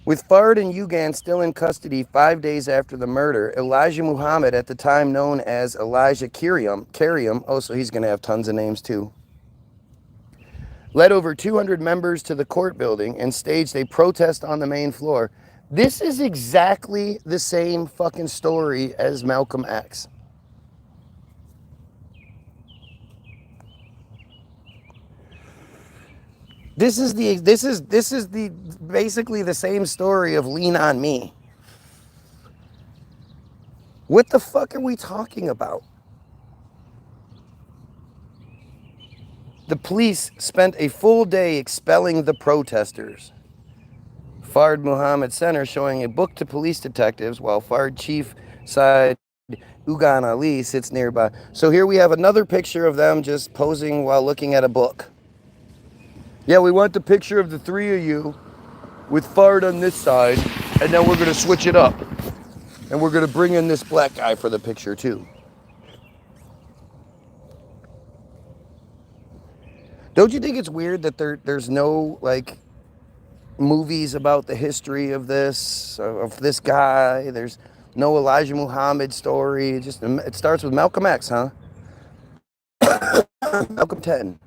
With Fard and Ugan still in custody 5 days after the murder, Elijah Muhammad, at the time known as Elijah Carrium, oh, so he's going to have tons of names too, led over 200 members to the court building and staged a protest on the main floor. This is exactly the same fucking story as Malcolm X. This is basically the same story of Lean on Me. What the fuck are we talking about? The police spent a full day expelling the protesters. Fard Muhammad Center showing a book to police detectives while Fard Chief side Ugan Ali sits nearby. So here we have another picture of them just posing while looking at a book. Yeah, we want the picture of the three of you with Fard on this side, and then we're going to switch it up. And we're going to bring in this black guy for the picture too. Don't you think it's weird that there's no, like, movies about the history of this guy? There's no Elijah Muhammad story. It starts with Malcolm X, huh? Malcolm 10.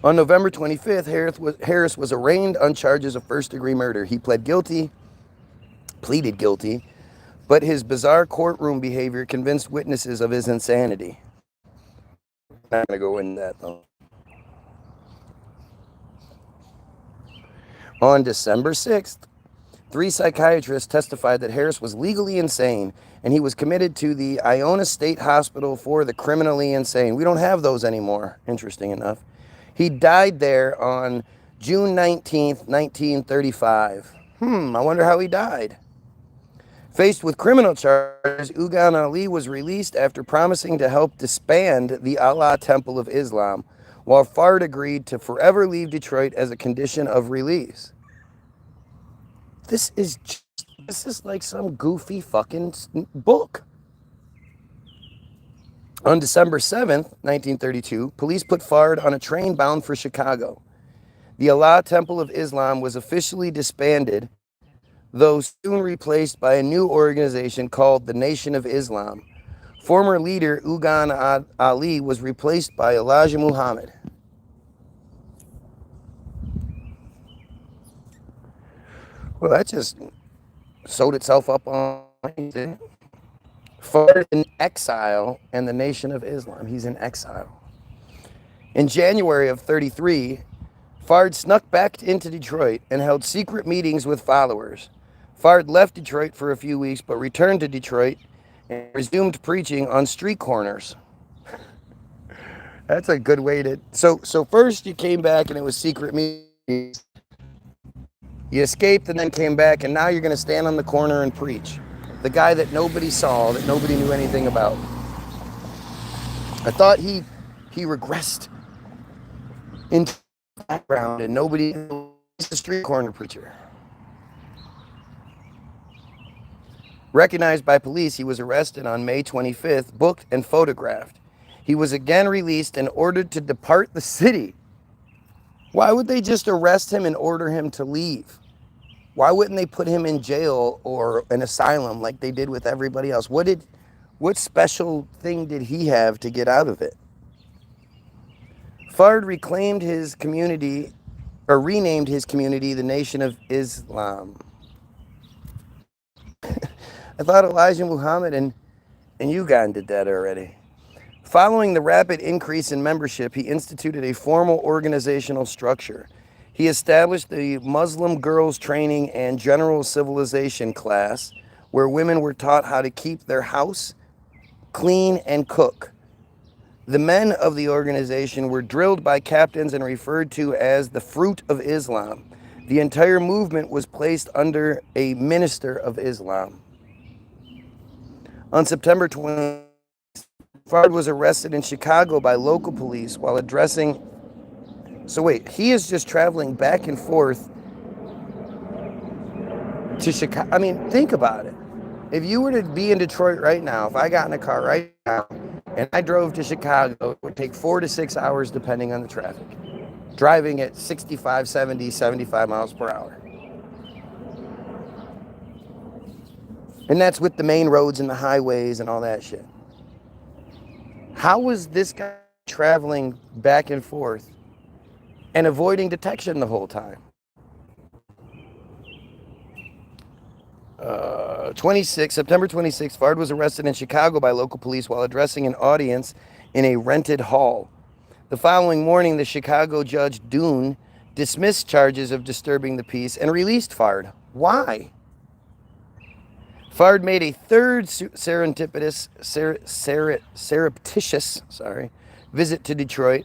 On November 25th, Harris was arraigned on charges of first-degree murder. He pleaded guilty, but his bizarre courtroom behavior convinced witnesses of his insanity. I'm not going to go into that, though. On December 6th, 3 psychiatrists testified that Harris was legally insane and he was committed to the Iona State Hospital for the criminally insane. We don't have those anymore, interesting enough. He died there on June 19th, 1935. I wonder how he died. Faced with criminal charges, Ugan Ali was released after promising to help disband the Allah Temple of Islam, while Fard agreed to forever leave Detroit as a condition of release. This is like some goofy fucking book. On December 7th, 1932, police put Fard on a train bound for Chicago. The Allah Temple of Islam was officially disbanded, though soon replaced by a new organization called the Nation of Islam. Former leader Ugan Ali was replaced by Elijah Muhammad. Well, that just sewed itself up on it. Fard in exile and the Nation of Islam. He's in exile. In January of 33, Fard snuck back into Detroit and held secret meetings with followers. Fard left Detroit for a few weeks, but returned to Detroit and resumed preaching on street corners. That's a good way to... So first you came back and it was secret meetings. You escaped and then came back, and now you're going to stand on the corner and preach. The guy that nobody saw, that nobody knew anything about. I thought he regressed into the background and nobody knew he's a street corner preacher. Recognized by police, he was arrested on May 25th, booked and photographed. He was again released and ordered to depart the city. Why would they just arrest him and order him to leave? Why wouldn't they put him in jail or an asylum like they did with everybody else? What special thing did he have to get out of it? Fard reclaimed his community, or renamed his community, the Nation of Islam. I thought Elijah Muhammad and Ugan did that already. Following the rapid increase in membership, he instituted a formal organizational structure. He established the Muslim Girls Training and General Civilization class, where women were taught how to keep their house, clean, and cook. The men of the organization were drilled by captains and referred to as the Fruit of Islam. The entire movement was placed under a minister of Islam. On September 20th, Fard was arrested in Chicago by local police while addressing... So wait, he is just traveling back and forth to Chicago. I mean, think about it. If you were to be in Detroit right now, if I got in a car right now and I drove to Chicago, it would take 4 to 6 hours depending on the traffic. Driving at 65, 70, 75 miles per hour. And that's with the main roads and the highways and all that shit. How was this guy traveling back and forth and avoiding detection the whole time? September 26th, Fard was arrested in Chicago by local police while addressing an audience in a rented hall. The following morning, the Chicago judge Doon dismissed charges of disturbing the peace and released Fard. Why? Fard made a third surreptitious visit to Detroit,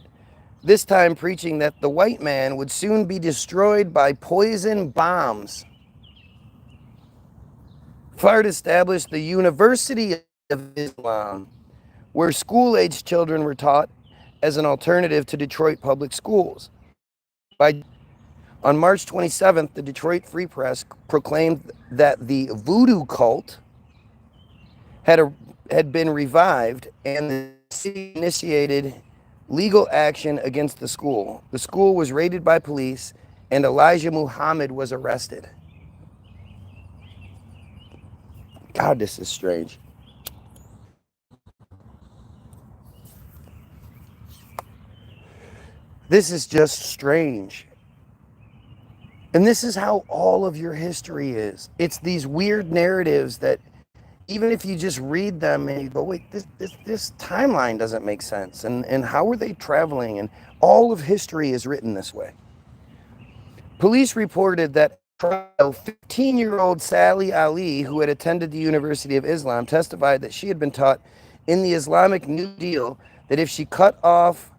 this time preaching that the white man would soon be destroyed by poison bombs. Fard established the University of Islam, where school-aged children were taught as an alternative to Detroit public schools. On March 27th, the Detroit Free Press proclaimed that the voodoo cult had been revived and the city initiated legal action against the school. The school was raided by police and Elijah Muhammad was arrested. God, this is strange. This is just strange. And this is how all of your history is. It's these weird narratives that even if you just read them and you go, wait, this timeline doesn't make sense. And how are they traveling? And all of history is written this way. Police reported that 15-year-old Sally Ali, who had attended the University of Islam, testified that she had been taught in the Islamic New Deal that if she cut off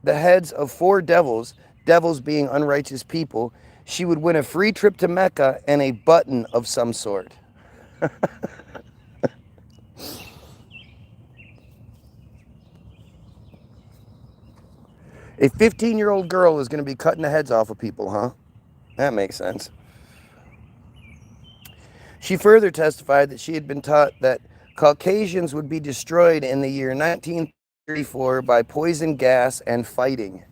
the heads of 4 devils, devils being unrighteous people, she would win a free trip to Mecca and a button of some sort. A 15-year-old girl is going to be cutting the heads off of people, huh? That makes sense. She further testified that she had been taught that Caucasians would be destroyed in the year 1934 by poison gas and fighting.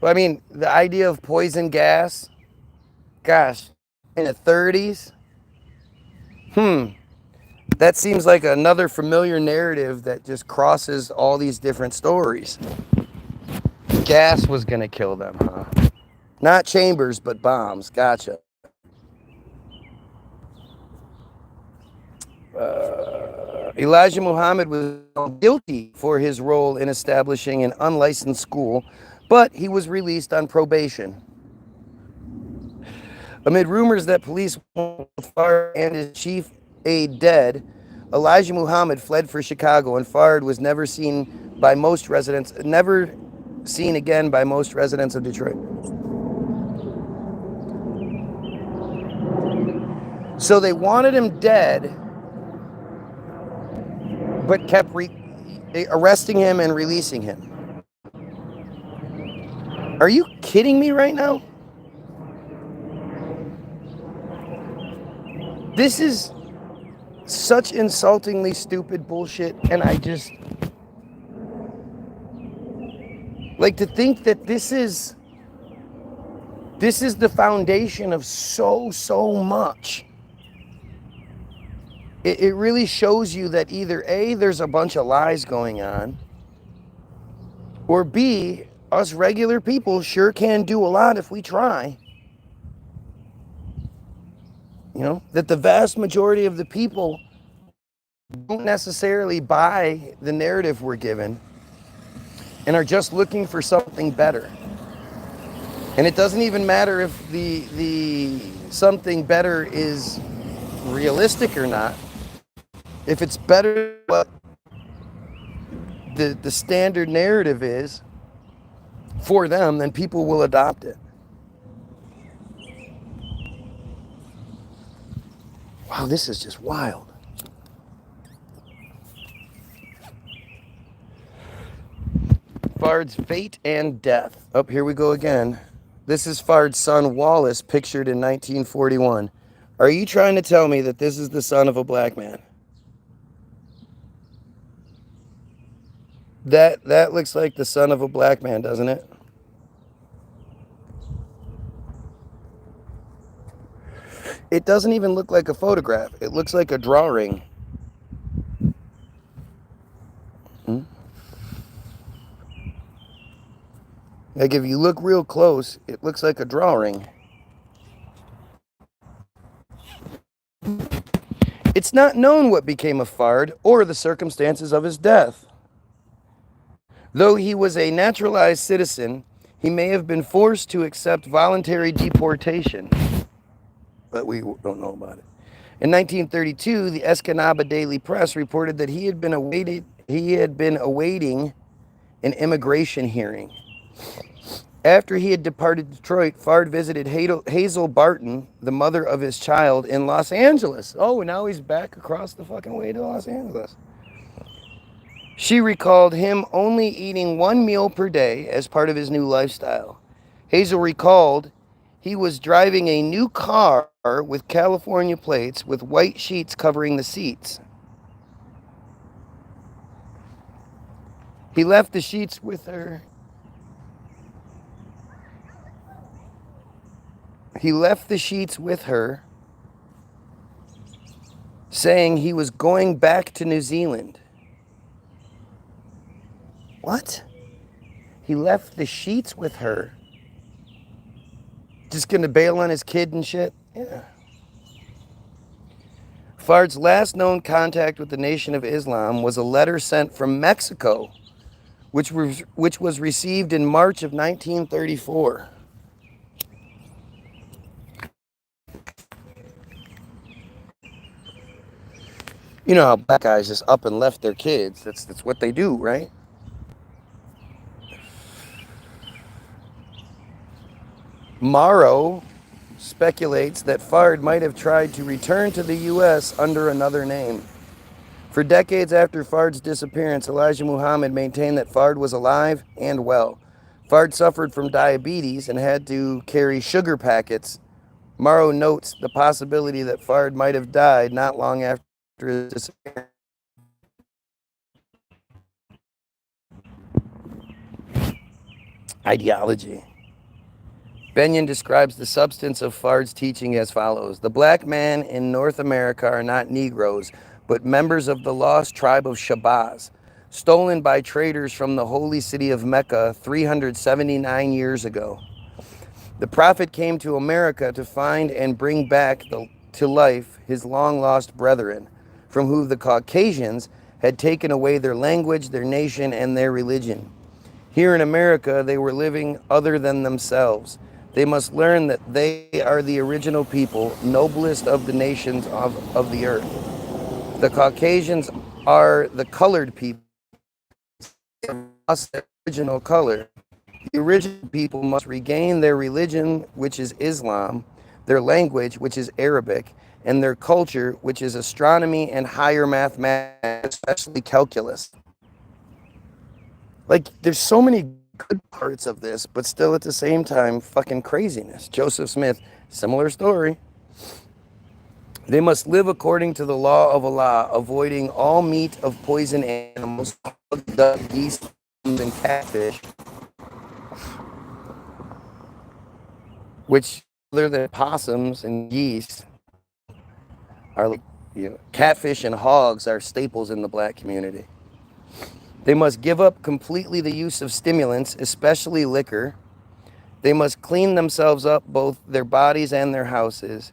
Well, I mean, the idea of poison gas, gosh, in the 30s? That seems like another familiar narrative that just crosses all these different stories. Gas was going to kill them, huh? Not chambers, but bombs. Gotcha. Elijah Muhammad was guilty for his role in establishing an unlicensed school, but he was released on probation. Amid rumors that police wanted Fard and his chief aide dead, Elijah Muhammad fled for Chicago, and Fard was never seen again by most residents of Detroit. So they wanted him dead, but kept arresting him and releasing him. Are you kidding me right now? This is such insultingly stupid bullshit, and I just like to think that this is the foundation of so much. It really shows you that either A, there's a bunch of lies going on, or B, us regular people sure can do a lot if we try. You know, that the vast majority of the people don't necessarily buy the narrative we're given and are just looking for something better. And it doesn't even matter if the something better is realistic or not. If it's better than what the standard narrative is for them, then people will adopt it. Wow, this is just wild. Fard's fate and death. Oh, here we go again. This is Fard's son Wallace, pictured in 1941. Are you trying to tell me that this is the son of a black man? That looks like the son of a black man, doesn't it? It doesn't even look like a photograph. It looks like a drawing. Like if you look real close, it looks like a drawing. It's not known what became of Fard or the circumstances of his death. Though he was a naturalized citizen, he may have been forced to accept voluntary deportation. But we don't know about it. In 1932, the Escanaba Daily Press reported that he had been awaiting an immigration hearing. After he had departed Detroit, Fard visited Hazel Barton, the mother of his child, in Los Angeles. Oh, now he's back across the fucking way to Los Angeles. She recalled him only eating 1 meal per day as part of his new lifestyle. Hazel recalled he was driving a new car with California plates with white sheets covering the seats. He left the sheets with her. Saying he was going back to New Zealand. What? He left the sheets with her. Just gonna bail on his kid and shit? Yeah. Fard's last known contact with the Nation of Islam was a letter sent from Mexico, which was received in March of 1934. You know how black guys just up and left their kids. That's what they do, right? Morrow speculates that Fard might have tried to return to the U.S. under another name. For decades after Fard's disappearance, Elijah Muhammad maintained that Fard was alive and well. Fard suffered from diabetes and had to carry sugar packets. Morrow notes the possibility that Fard might have died not long after his disappearance. Ideology. Benyon describes the substance of Fard's teaching as follows. The black man in North America are not Negroes, but members of the lost tribe of Shabazz, stolen by traders from the holy city of Mecca 379 years ago. The prophet came to America to find and bring back to life his long-lost brethren, from whom the Caucasians had taken away their language, their nation, and their religion. Here in America, they were living other than themselves. They must learn that they are the original people, noblest of the nations of the earth. The Caucasians are the colored people, lost their original color. The original people must regain their religion, which is Islam, their language, which is Arabic, and their culture, which is astronomy and higher mathematics, especially calculus. Like, there's so many good parts of this, but still at the same time, fucking craziness. Joseph Smith, similar story. They must live according to the law of Allah, avoiding all meat of poison animals, duck, geese, and catfish, which, other than possums and geese, are like, catfish and hogs are staples in the black community. They must give up completely the use of stimulants, especially liquor. They must clean themselves up, both their bodies and their houses.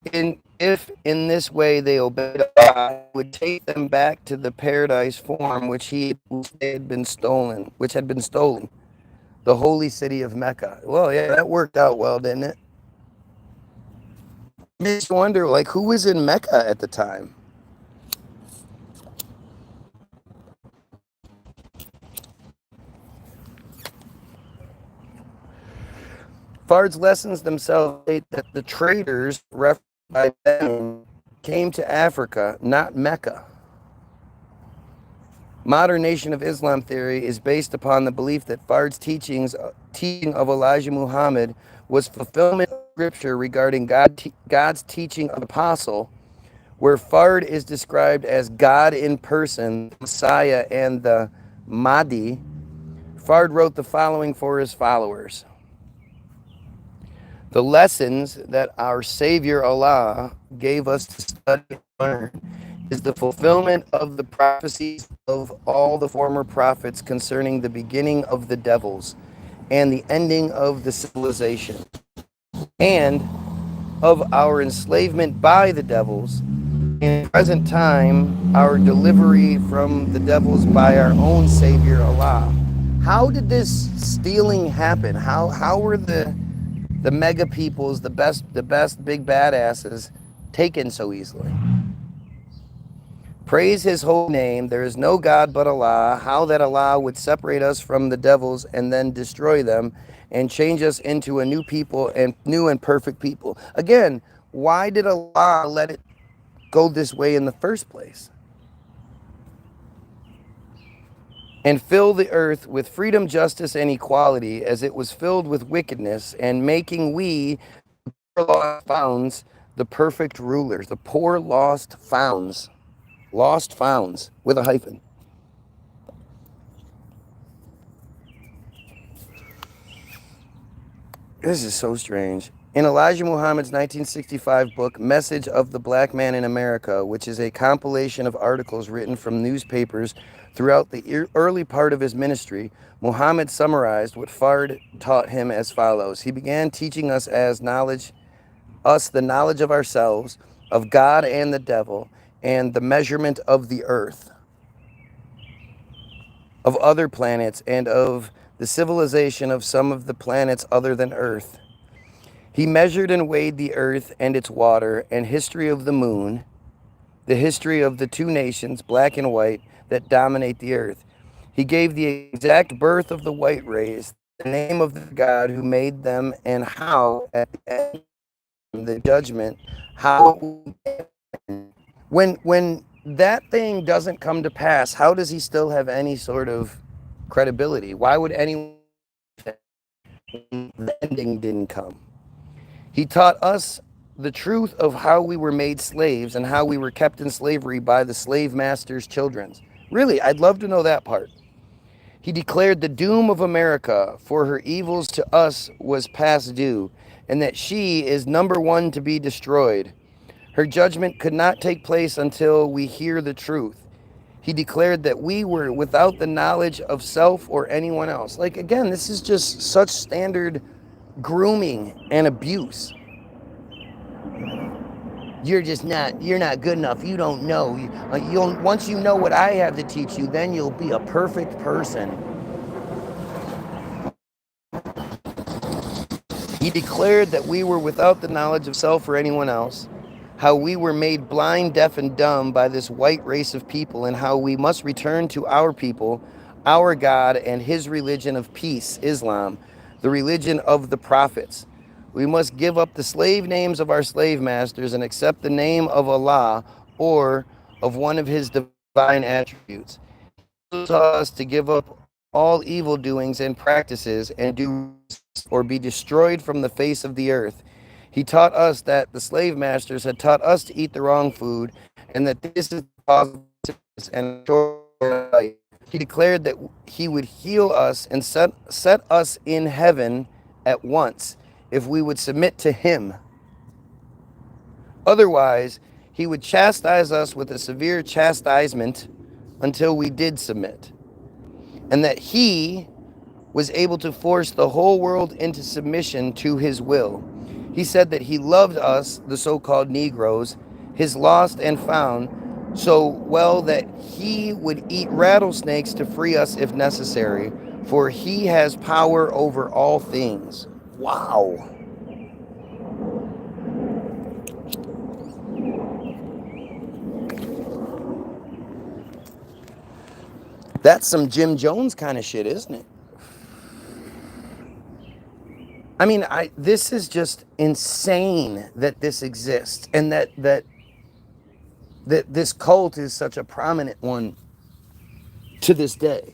If in this way they obeyed God, would take them back to the paradise form which had been stolen, the holy city of Mecca. Well, yeah, that worked out well, didn't it? Makes you wonder, like, who was in Mecca at the time? Fard's lessons themselves state that the traders referenced by them came to Africa, not Mecca. Modern Nation of Islam theory is based upon the belief that Fard's teaching of Elijah Muhammad was fulfillment of scripture regarding God's teaching of the apostle, where Fard is described as God in person, the Messiah, and the Mahdi. Fard wrote the following for his followers. The lessons that our Savior Allah gave us to study and learn is the fulfillment of the prophecies of all the former prophets concerning the beginning of the devils and the ending of the civilization, and of our enslavement by the devils, in present time our delivery from the devils by our own Savior Allah. How did this stealing happen? How were the mega peoples, the best big badasses, taken so easily? Praise his holy name. There is no God but Allah. How that Allah would separate us from the devils and then destroy them and change us into a new people and new and perfect people. Again, why did Allah let it go this way in the first place? And fill the earth with freedom, justice, and equality, as it was filled with wickedness, and making we the poor lost founds the perfect rulers. The poor lost founds with a hyphen. This is so strange. In Elijah Muhammad's 1965 book, Message of the Black Man in America, which is a compilation of articles written from newspapers throughout the early part of his ministry, Muhammad summarized what Fard taught him as follows. He began teaching us the knowledge of ourselves, of God and the devil, and the measurement of the earth, of other planets, and of the civilization of some of the planets other than Earth. He measured and weighed the earth and its water, and history of the moon, the history of the two nations, black and white, that dominate the earth. He gave the exact birth of the white race, the name of the God who made them, and how, at the end of the judgment, how it will end. When that thing doesn't come to pass, how does he still have any sort of credibility? Why would anyone the ending didn't come? He taught us the truth of how we were made slaves and how we were kept in slavery by the slave master's children. Really, I'd love to know that part. He declared the doom of America for her evils to us was past due, and that she is number one to be destroyed. Her judgment could not take place until we hear the truth. He declared that we were without the knowledge of self or anyone else. Like, again, this is just such standard grooming and abuse. You're not good enough. You don't know. Once you know what I have to teach you, then you'll be a perfect person. He declared that we were without the knowledge of self or anyone else, how we were made blind, deaf, and dumb by this white race of people, and how we must return to our people, our God, and his religion of peace, Islam, the religion of the prophets. We must give up the slave names of our slave masters and accept the name of Allah or of one of his divine attributes. He taught us to give up all evil doings and practices and do or be destroyed from the face of the earth. He taught us that the slave masters had taught us to eat the wrong food and that this is the cause of sickness and short life. He declared that he would heal us and set us in heaven at once if we would submit to him. Otherwise, he would chastise us with a severe chastisement until we did submit. And that he was able to force the whole world into submission to his will. He said that he loved us, the so-called Negroes, his lost and found, so well that he would eat rattlesnakes to free us if necessary, for he has power over all things. Wow. That's some Jim Jones kind of shit, isn't it? I mean, this is just insane that this exists, and that this cult is such a prominent one to this day.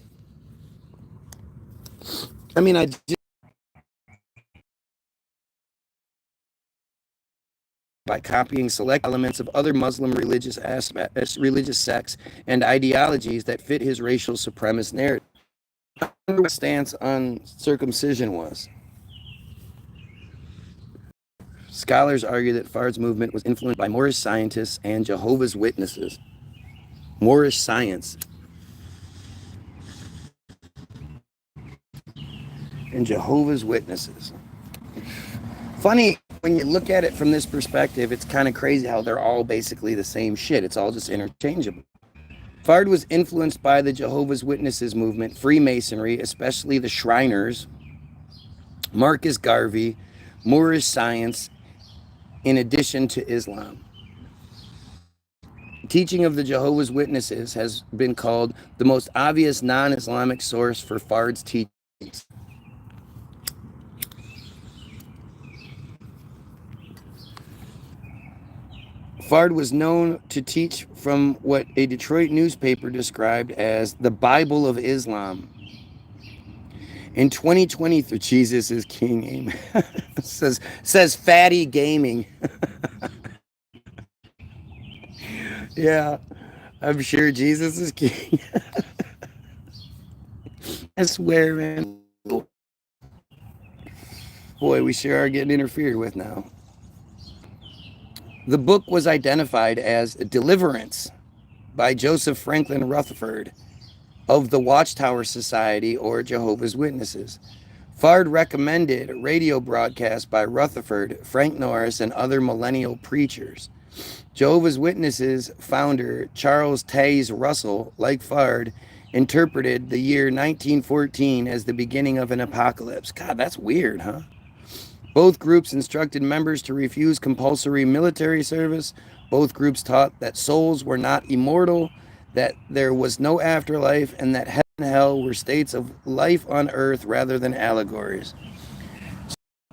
I mean, by copying select elements of other Muslim religious sects and ideologies that fit his racial supremacist narrative. What stance on circumcision was. Scholars argue that Fard's movement was influenced by Moorish scientists and Jehovah's Witnesses. Moorish science and Jehovah's Witnesses. Funny, when you look at it from this perspective, it's kind of crazy how they're all basically the same shit. It's all just interchangeable. Fard was influenced by the Jehovah's Witnesses movement, Freemasonry, especially the Shriners, Marcus Garvey, Moorish science, in addition to Islam. Teaching of the Jehovah's Witnesses has been called the most obvious non-Islamic source for Fard's teachings. Fard was known to teach from what a Detroit newspaper described as the Bible of Islam. In 2023, Jesus is King. says Fatty Gaming. Yeah, I'm sure Jesus is King. I swear, man. Boy, we sure are getting interfered with now. The book was identified as Deliverance by Joseph Franklin Rutherford of the Watchtower Society or Jehovah's Witnesses. Fard recommended radio broadcasts by Rutherford, Frank Norris, and other millennial preachers. Jehovah's Witnesses founder Charles Taze Russell, like Fard, interpreted the year 1914 as the beginning of an apocalypse. God, that's weird, huh? Both groups instructed members to refuse compulsory military service. Both groups taught that souls were not immortal, that there was no afterlife, and that heaven and hell were states of life on earth rather than allegories.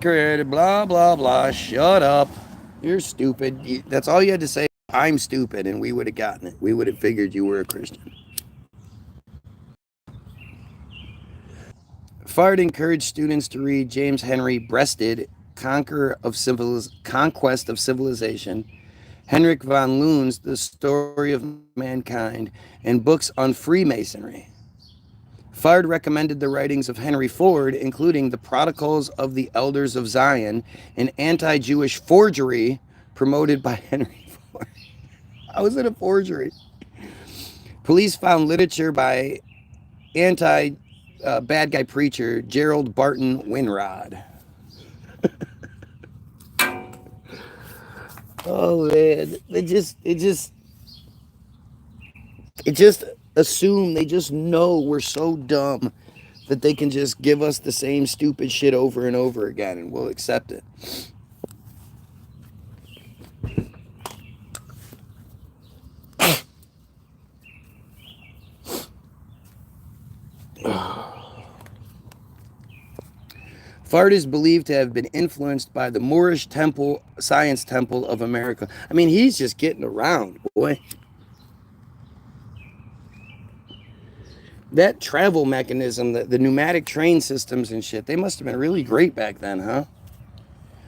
Blah, blah, blah. Shut up. You're stupid. That's all you had to say. I'm stupid, and we would have gotten it. We would have figured you were a Christian. Fard encouraged students to read James Henry Breasted, Conquest of Civilization, Henrik von Loon's The Story of Mankind, and books on Freemasonry. Fard recommended the writings of Henry Ford, including The Protocols of the Elders of Zion, an anti-Jewish forgery promoted by Henry Ford. How is it a forgery? Police found literature by bad guy preacher Gerald Barton Winrod. Oh man, they just assume, they just know we're so dumb that they can just give us the same stupid shit over and over again and we'll accept it. Fard is believed to have been influenced by the Moorish Science Temple of America. I mean, he's just getting around, boy. That travel mechanism, the pneumatic train systems and shit, they must have been really great back then, huh?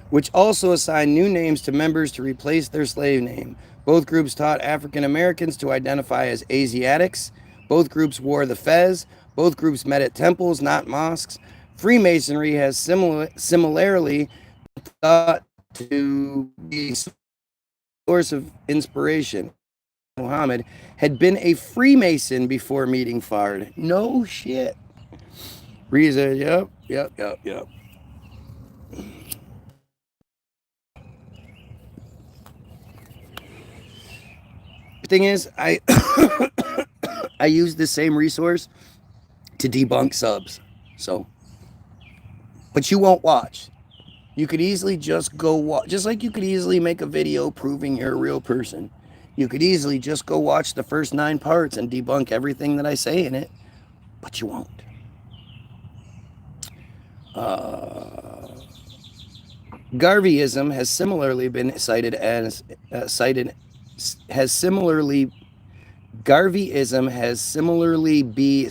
Which also assigned new names to members to replace their slave name. Both groups taught African Americans to identify as Asiatics. Both groups wore the fez. Both groups met at temples, not mosques. Freemasonry has similarly thought to be a source of inspiration. Muhammad had been a Freemason before meeting Fard. No shit. Reza, yep. The thing is, I I use the same resource to debunk subs. So, but you won't watch. You could easily just go watch, just like you could easily make a video proving you're a real person. You could easily just go watch the first 9 parts and debunk everything that I say in it, but you won't. Garveyism has similarly been cited as Garveyism has similarly be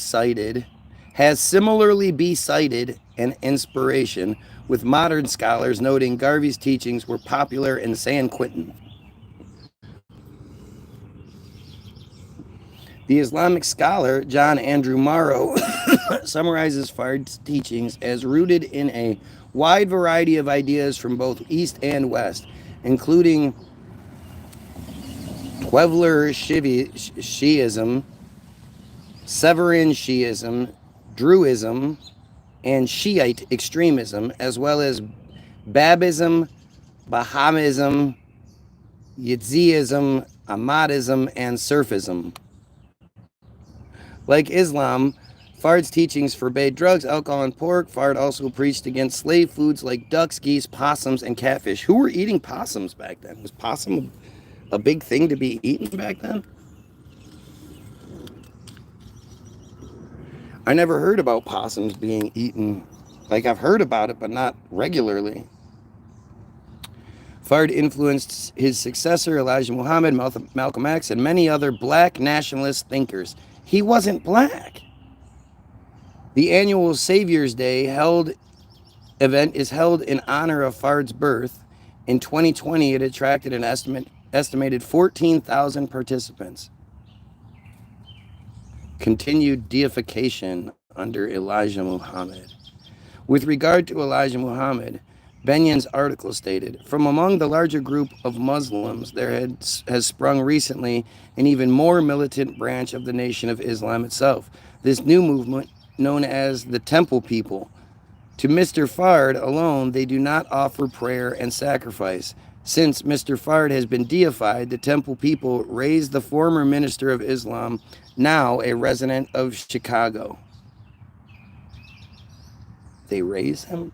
cited an inspiration, with modern scholars noting Garvey's teachings were popular in San Quentin. The Islamic scholar John Andrew Morrow summarizes Fard's teachings as rooted in a wide variety of ideas from both East and West, including Twelver Shi'ism, Severan Shi'ism, Druidism, and Shiite extremism, as well as Babism, Baha'ism, Yazidism, Ahmadism, and Sufism. Like Islam, Fard's teachings forbade drugs, alcohol, and pork. Fard also preached against slave foods like ducks, geese, possums, and catfish. Who were eating possums back then? Was possum a big thing to be eaten back then? I never heard about possums being eaten. Like, I've heard about it, but not regularly. Fard influenced his successor, Elijah Muhammad, Malcolm X, and many other black nationalist thinkers. He wasn't black. The annual Savior's Day event is held in honor of Fard's birth. In 2020, it attracted an estimated 14,000 participants. Continued deification under Elijah Muhammad. With regard to Elijah Muhammad, Benyan's article stated, from among the larger group of Muslims, there has sprung recently an even more militant branch of the Nation of Islam itself. This new movement, known as the Temple People. To Mr. Fard alone, they do not offer prayer and sacrifice. Since Mr. Fard has been deified, the temple people raised the former minister of Islam, now a resident of Chicago. They raise him?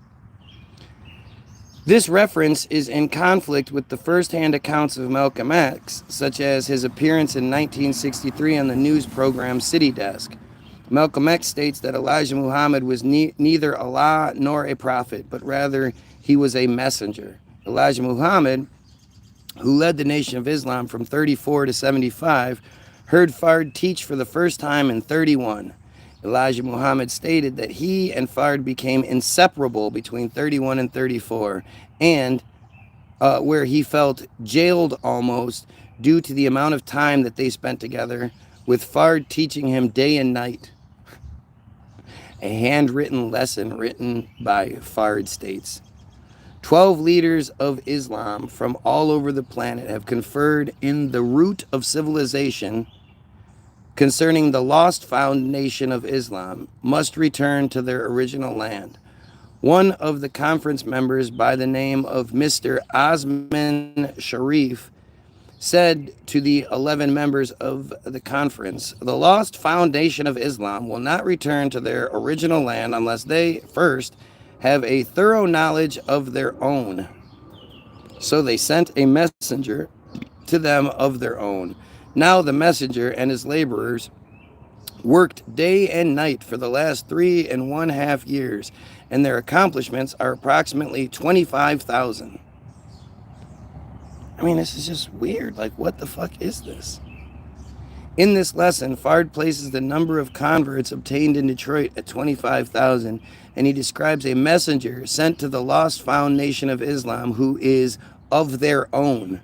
This reference is in conflict with the first-hand accounts of Malcolm X, such as his appearance in 1963 on the news program City Desk. Malcolm X states that Elijah Muhammad was neither Allah nor a prophet, but rather he was a messenger. Elijah Muhammad, who led the Nation of Islam from 34 to 75, heard Fard teach for the first time in 31. Elijah Muhammad stated that he and Fard became inseparable between 31 and 34, and where he felt jailed almost due to the amount of time that they spent together, with Fard teaching him day and night. A handwritten lesson written by Fard states, 12 leaders of Islam from all over the planet have conferred in the root of civilization concerning the lost foundation of Islam must return to their original land. One of the conference members, by the name of Mr. Osman Sharif, said to the 11 members of the conference, the lost foundation of Islam will not return to their original land unless they first have a thorough knowledge of their own. So they sent a messenger to them of their own. Now the messenger and his laborers worked day and night for the last 3.5 years, and their accomplishments are approximately 25,000. I mean, this is just weird. Like, what the fuck is this? In this lesson, Fard places the number of converts obtained in Detroit at 25,000, and he describes a messenger sent to the lost found nation of Islam who is of their own.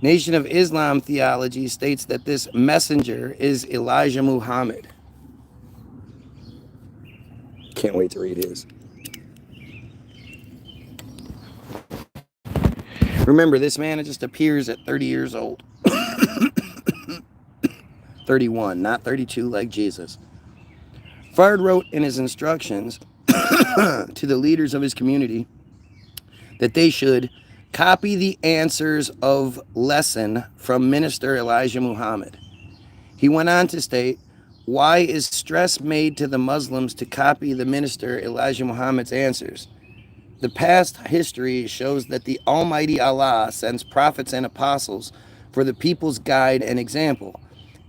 Nation of Islam theology states that this messenger is Elijah Muhammad. Can't wait to read his. Remember, this man just appears at 30 years old. 31, not 32 like Jesus. Fard wrote in his instructions to the leaders of his community that they should copy the answers of lesson from Minister Elijah Muhammad. He went on to state, why is stress made to the Muslims to copy the Minister Elijah Muhammad's answers? The past history shows that the Almighty Allah sends prophets and apostles for the people's guide and example,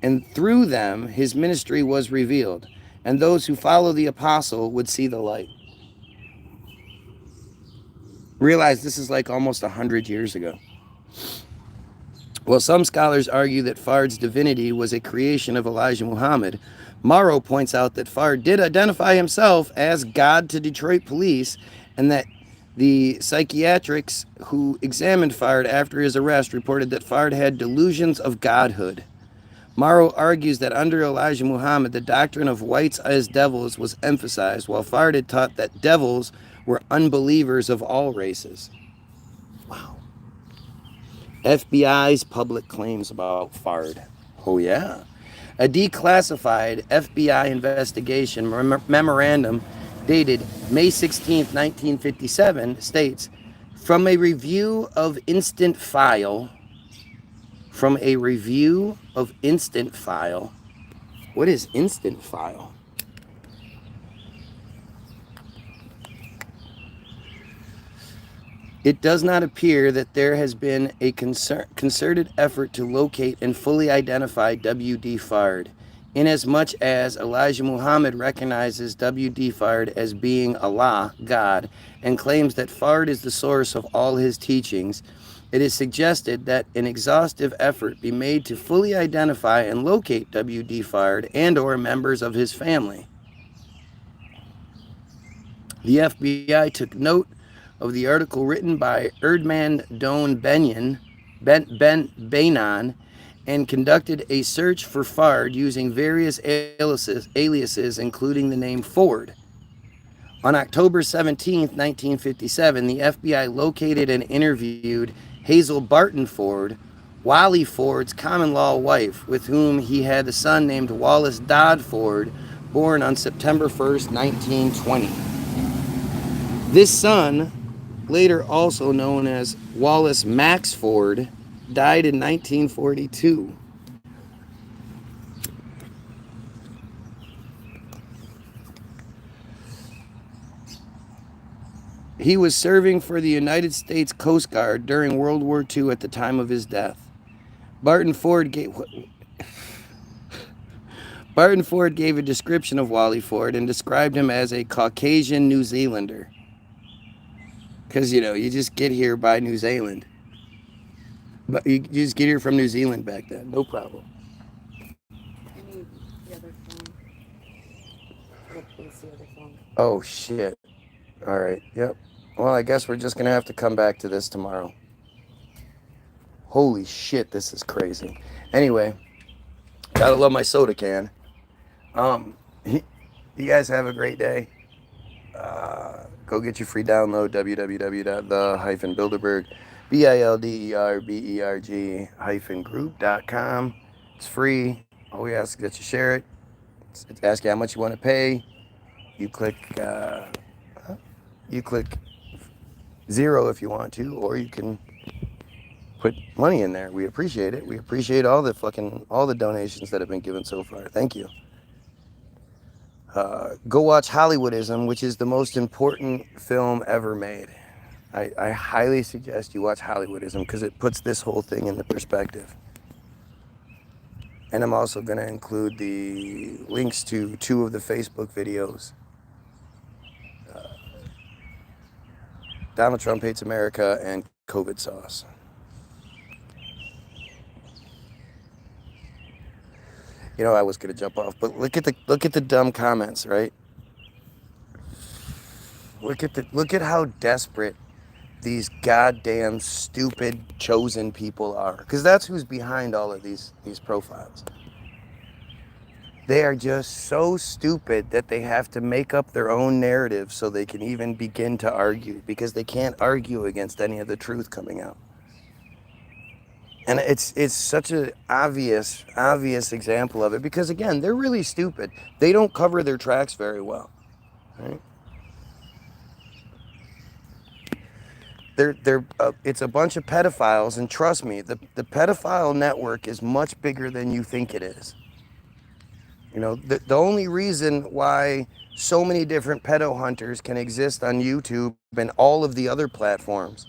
and through them his ministry was revealed, and those who follow the apostle would see the light. Realize this is like almost 100 years ago. While some scholars argue that Fard's divinity was a creation of Elijah Muhammad, Morrow points out that Fard did identify himself as God to Detroit police, and that the psychiatrists who examined Fard after his arrest reported that Fard had delusions of godhood. Morrow argues that under Elijah Muhammad, the doctrine of whites as devils was emphasized, while Fard had taught that devils were unbelievers of all races. Wow. FBI's public claims about Fard. Oh, yeah. A declassified FBI investigation memorandum dated May 16, 1957 states, from a review of instant file, what is instant file? It does not appear that there has been a concerted effort to locate and fully identify W.D. Fard, inasmuch as Elijah Muhammad recognizes W.D. Fard as being Allah, God, and claims that Fard is the source of all his teachings. It is suggested that an exhaustive effort be made to fully identify and locate W.D. Fard and or members of his family. The FBI took note of the article written by Erdman Doan Bainan and conducted a search for Fard using various aliases, including the name Ford. On October 17, 1957, the FBI located and interviewed Hazel Barton Ford, Wally Ford's common-law wife, with whom he had a son named Wallace Dodd Ford, born on September 1st, 1920. This son later also known as Wallace Maxford, died in 1942. He was serving for the United States Coast Guard during World War II at the time of his death. Barton Ford gave a description of Wally Ford and described him as a Caucasian New Zealander. Because, you just get here by New Zealand. But you just get here from New Zealand back then. No problem. I need the other phone. Replace the other phone. Oh, shit. All right. Yep. Well, I guess we're just going to have to come back to this tomorrow. Holy shit, this is crazy. Anyway, gotta love my soda can. You guys have a great day. Go get your free download, www.the-bilderberg, BILDERBERG-group.com. It's free. All we ask is that you share it. It's ask you how much you want to pay. You click 0 if you want to, or you can put money in there. We appreciate it. We appreciate all the donations that have been given so far. Thank you. Go watch Hollywoodism, which is the most important film ever made. I highly suggest you watch Hollywoodism because it puts this whole thing into perspective. And I'm also going to include the links to 2 of the Facebook videos. Donald Trump Hates America and COVID Sauce. I was gonna jump off, but look at the dumb comments, right? Look at how desperate these goddamn stupid chosen people are, because that's who's behind all of these profiles. They are just so stupid that they have to make up their own narrative so they can even begin to argue, because they can't argue against any of the truth coming out. And it's such an obvious example of it, because again, they're really stupid. They don't cover their tracks very well, right? It's a bunch of pedophiles, and trust me, the pedophile network is much bigger than you think it is. The only reason why so many different pedo hunters can exist on YouTube and all of the other platforms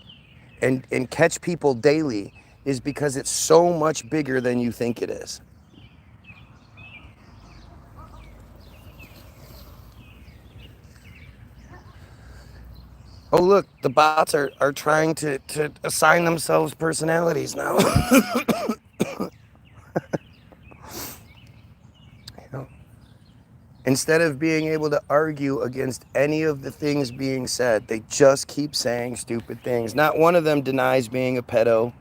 and catch people daily is because it's so much bigger than you think it is. Oh, look, the bots are trying to assign themselves personalities now. Instead of being able to argue against any of the things being said, they just keep saying stupid things. Not one of them denies being a pedo.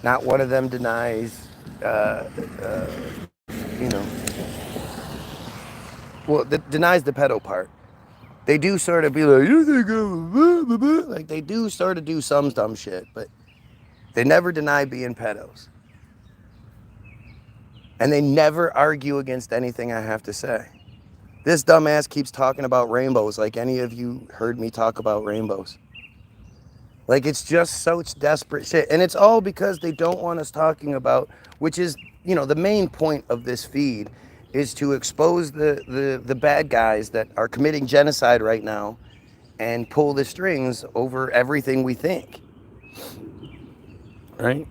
Not one of them denies, denies the pedo part. They do sort of be like, you think I'm like, they do sort of do some dumb shit, but they never deny being pedos. And they never argue against anything I have to say. This dumbass keeps talking about rainbows like any of you heard me talk about rainbows. Like, it's just such desperate shit. And it's all because they don't want us talking about, which is, the main point of this feed is to expose the bad guys that are committing genocide right now and pull the strings over everything we think. Right?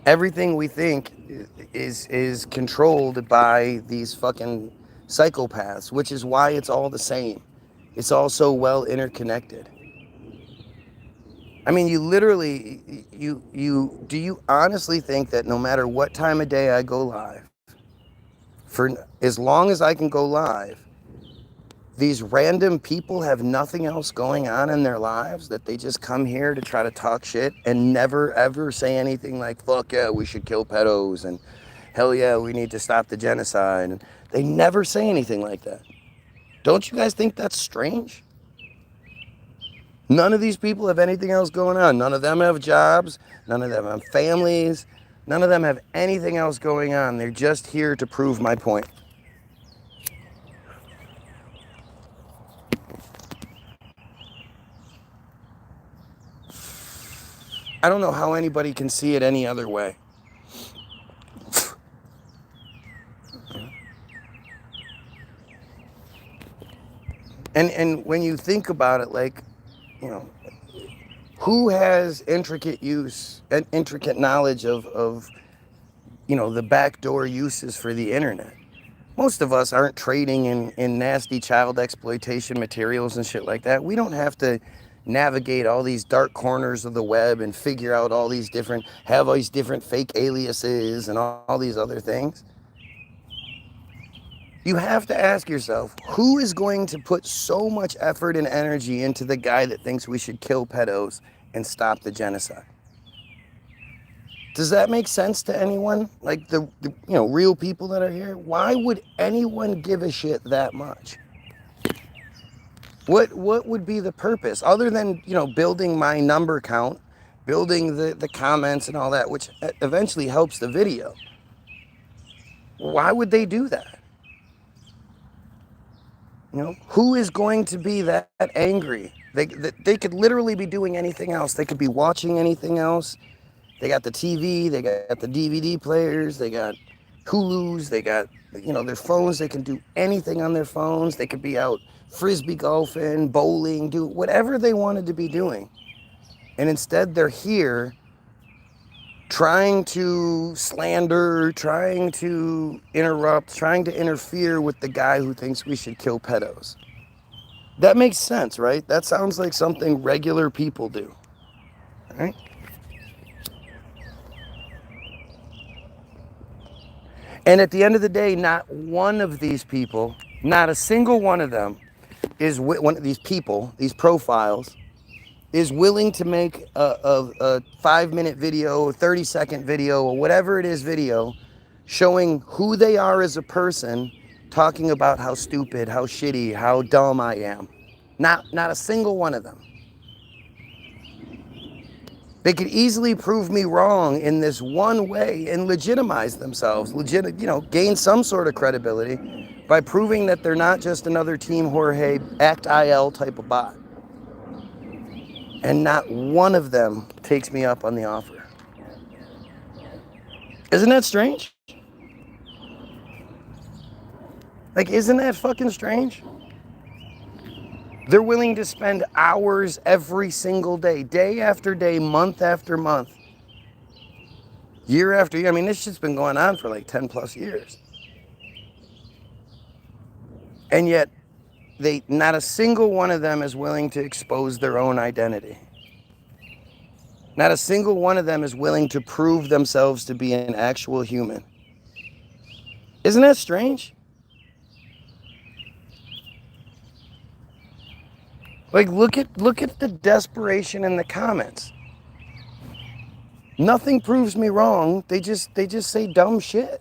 Everything we think is controlled by these fucking psychopaths, which is why it's all the same. It's all so well interconnected. I mean, you literally, do you honestly think that no matter what time of day I go live, for as long as I can go live, these random people have nothing else going on in their lives, that they just come here to try to talk shit and never ever say anything like, fuck yeah, we should kill pedos, and hell yeah, we need to stop the genocide. And they never say anything like that. Don't you guys think that's strange? None of these people have anything else going on. None of them have jobs. None of them have families. None of them have anything else going on. They're just here to prove my point. I don't know how anybody can see it any other way. And when you think about it, like, you know, who has intricate knowledge of you know, the backdoor uses for the internet? Most of us aren't trading in nasty child exploitation materials and shit like that. We don't have to navigate all these dark corners of the web and figure out all these different, have all these different fake aliases and all these other things. You have to ask yourself, who is going to put so much effort and energy into the guy that thinks we should kill pedos and stop the genocide? Does that make sense to anyone? Like the you know, real people that are here? Why would anyone give a shit that much? What would be the purpose other than, you know, building my number count, building the comments and all that, which eventually helps the video? Why would they do that? You know, who is going to be that angry? They could literally be doing anything else. They could be watching anything else. They got the TV, they got the DVD players, they got Hulus, they got, you know, their phones. They can do anything on their phones. They could be out frisbee golfing, bowling, do whatever they wanted to be doing. And instead they're here trying to slander, trying to interrupt, trying to interfere with the guy who thinks we should kill pedos. That makes sense, right? That sounds like something regular people do, right? And at the end of the day, not one of these people, not a single one of them is one of these people, these profiles, is willing to make a 5-minute video, 30-second video, or whatever it is video, showing who they are as a person, talking about how stupid, how shitty, how dumb I am. Not a single one of them. They could easily prove me wrong in this one way and legitimize themselves, gain some sort of credibility by proving that they're not just another Team Jorge act.il type of bot. And not one of them takes me up on the offer. Isn't that strange? Like, isn't that fucking strange? They're willing to spend hours every single day, day after day, month after month, year after year. I mean, this shit's been going on for like 10 plus years. And yet, not a single one of them is willing to expose their own identity. Not a single one of them is willing to prove themselves to be an actual human. Isn't that strange? Like, look at the desperation in the comments. Nothing proves me wrong. They just say dumb shit.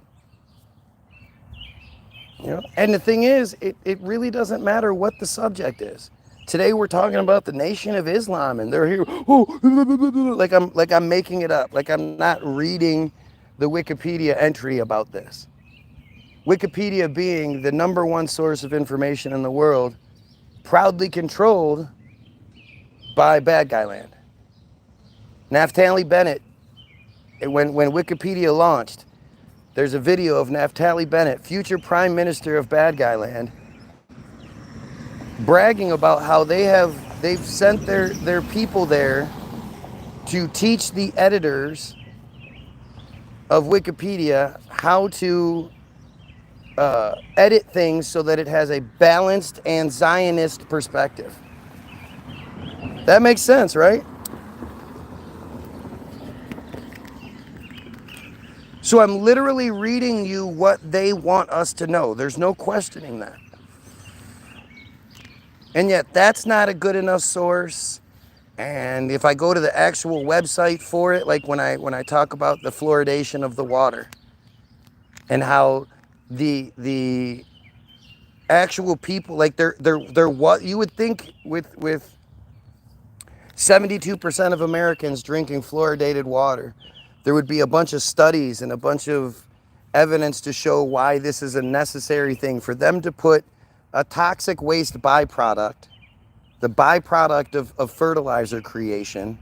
You know? And the thing is, it really doesn't matter what the subject is. Today we're talking about the Nation of Islam, and they're here, like I'm making it up, like I'm not reading the Wikipedia entry about this. Wikipedia being the #1 source of information in the world, proudly controlled by bad guy land. Naftali Bennett, when Wikipedia launched, there's a video of Naftali Bennett, future Prime Minister of bad guy land, bragging about how they've sent their people there to teach the editors of Wikipedia how to edit things so that it has a balanced and Zionist perspective. That makes sense, right? So I'm literally reading you what they want us to know. There's no questioning that. And yet that's not a good enough source. And if I go to the actual website for it, like when I talk about the fluoridation of the water and how the actual people, like they're what you would think with 72% of Americans drinking fluoridated water, there would be a bunch of studies and a bunch of evidence to show why this is a necessary thing for them to put a toxic waste byproduct, the byproduct of fertilizer creation,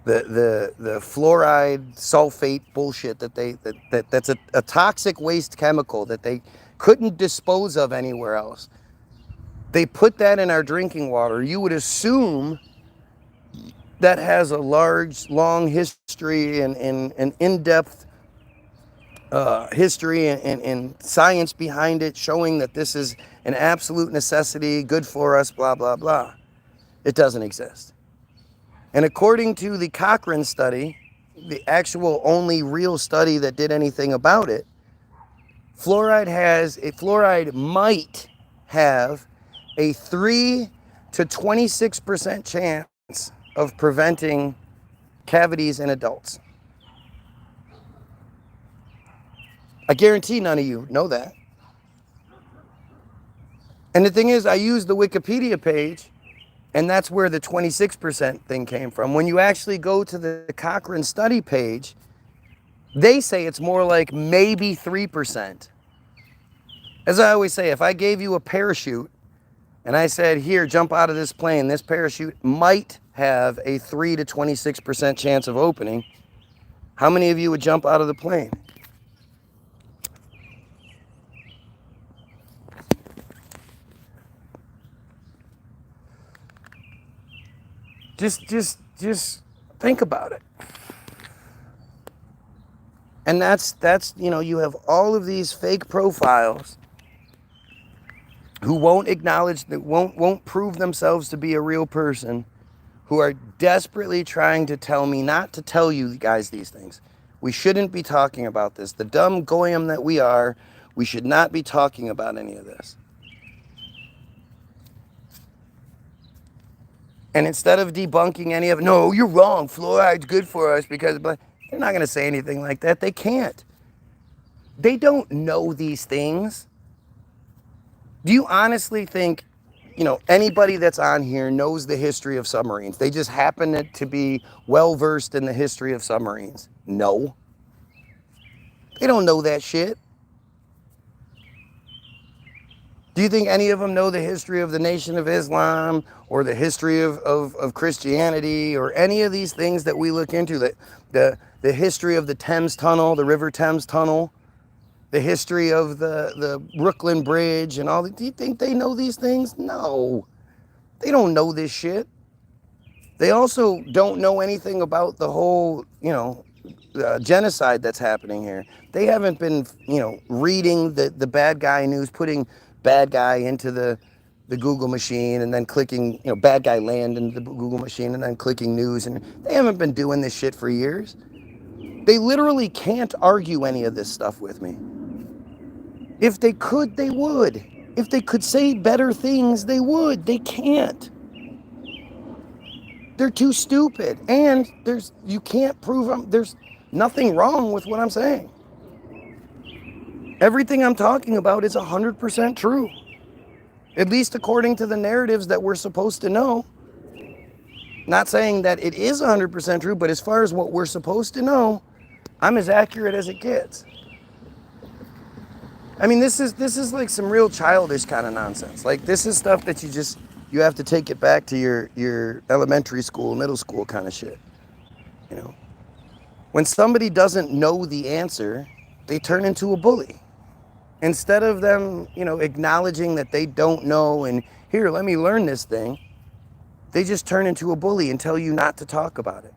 the fluoride sulfate bullshit that's a toxic waste chemical that they couldn't dispose of anywhere else. They put that in our drinking water. You would assume that has a large, long history and an in-depth history and science behind it, showing that this is an absolute necessity, good for us, blah, blah, blah. It doesn't exist. And according to the Cochrane study, the actual only real study that did anything about it, fluoride might have a 3 to 26% chance of preventing cavities in adults. I guarantee none of you know that. And the thing is, I used the Wikipedia page, and that's where the 26% thing came from. When you actually go to the Cochrane study page, they say it's more like maybe 3%. As I always say, if I gave you a parachute and I said, here, jump out of this plane, this parachute might have a 3 to 26% chance of opening, how many of you would jump out of the plane? Just think about it. And that's you have all of these fake profiles who won't acknowledge, that won't prove themselves to be a real person, who are desperately trying to tell me not to tell you guys these things. We shouldn't be talking about this. The dumb goyim that we are, we should not be talking about any of this. And instead of debunking any of it, no, you're wrong, fluoride's good for us because, but they're not going to say anything like that. They can't. They don't know these things. Do you honestly think, anybody that's on here knows the history of submarines? They just happen to be well-versed in the history of submarines? No. They don't know that shit. Do you think any of them know the history of the Nation of Islam or the history of Christianity or any of these things that we look into? The history of the Thames Tunnel, the River Thames Tunnel, the history of the Brooklyn Bridge and all. Do you think they know these things? No. They don't know this shit. They also don't know anything about the whole, genocide that's happening here. They haven't been, reading the bad guy news, putting bad guy into the Google machine and then clicking, bad guy land into the Google machine and then clicking news. And they haven't been doing this shit for years. They literally can't argue any of this stuff with me. If they could, they would. If they could say better things, they would. They can't. They're too stupid. And you can't prove them. There's nothing wrong with what I'm saying. Everything I'm talking about is 100% true. At least according to the narratives that we're supposed to know. Not saying that it is 100% true, but as far as what we're supposed to know, I'm as accurate as it gets. I mean, this is like some real childish kind of nonsense. Like, this is stuff that you have to take it back to your elementary school, middle school kind of shit. When somebody doesn't know the answer, they turn into a bully. Instead of them, acknowledging that they don't know and, here, let me learn this thing, they just turn into a bully and tell you not to talk about it.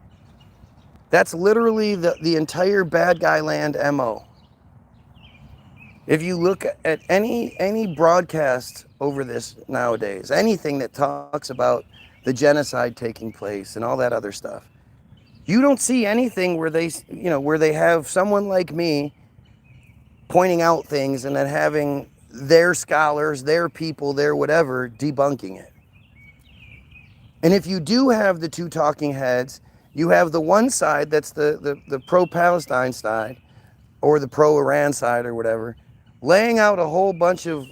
That's literally the entire bad guy land MO. If you look at any broadcast over this nowadays, anything that talks about the genocide taking place and all that other stuff, you don't see anything where they have someone like me pointing out things and then having their scholars, their people, their whatever, debunking it. And if you do have the two talking heads, you have the one side that's the pro-Palestine side or the pro-Iran side or whatever, laying out a whole bunch of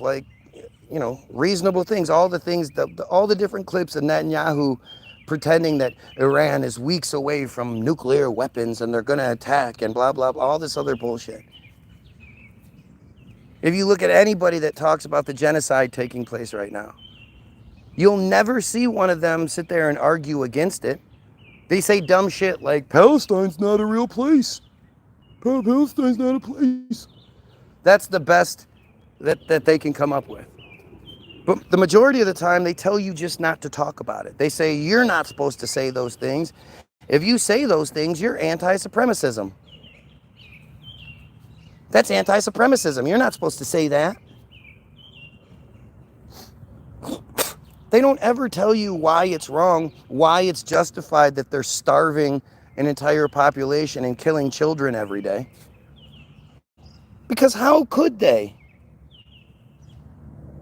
reasonable things, all the different clips of Netanyahu pretending that Iran is weeks away from nuclear weapons and they're going to attack and blah, blah, blah, all this other bullshit. If you look at anybody that talks about the genocide taking place right now, you'll never see one of them sit there and argue against it. They say dumb shit like, Palestine's not a real place. Palestine's not a place. That's the best that they can come up with. But the majority of the time, they tell you just not to talk about it. They say, you're not supposed to say those things. If you say those things, you're anti-Supremacism. That's anti-Supremacism. You're not supposed to say that. They don't ever tell you why it's wrong, why it's justified that they're starving an entire population and killing children every day. Because how could they?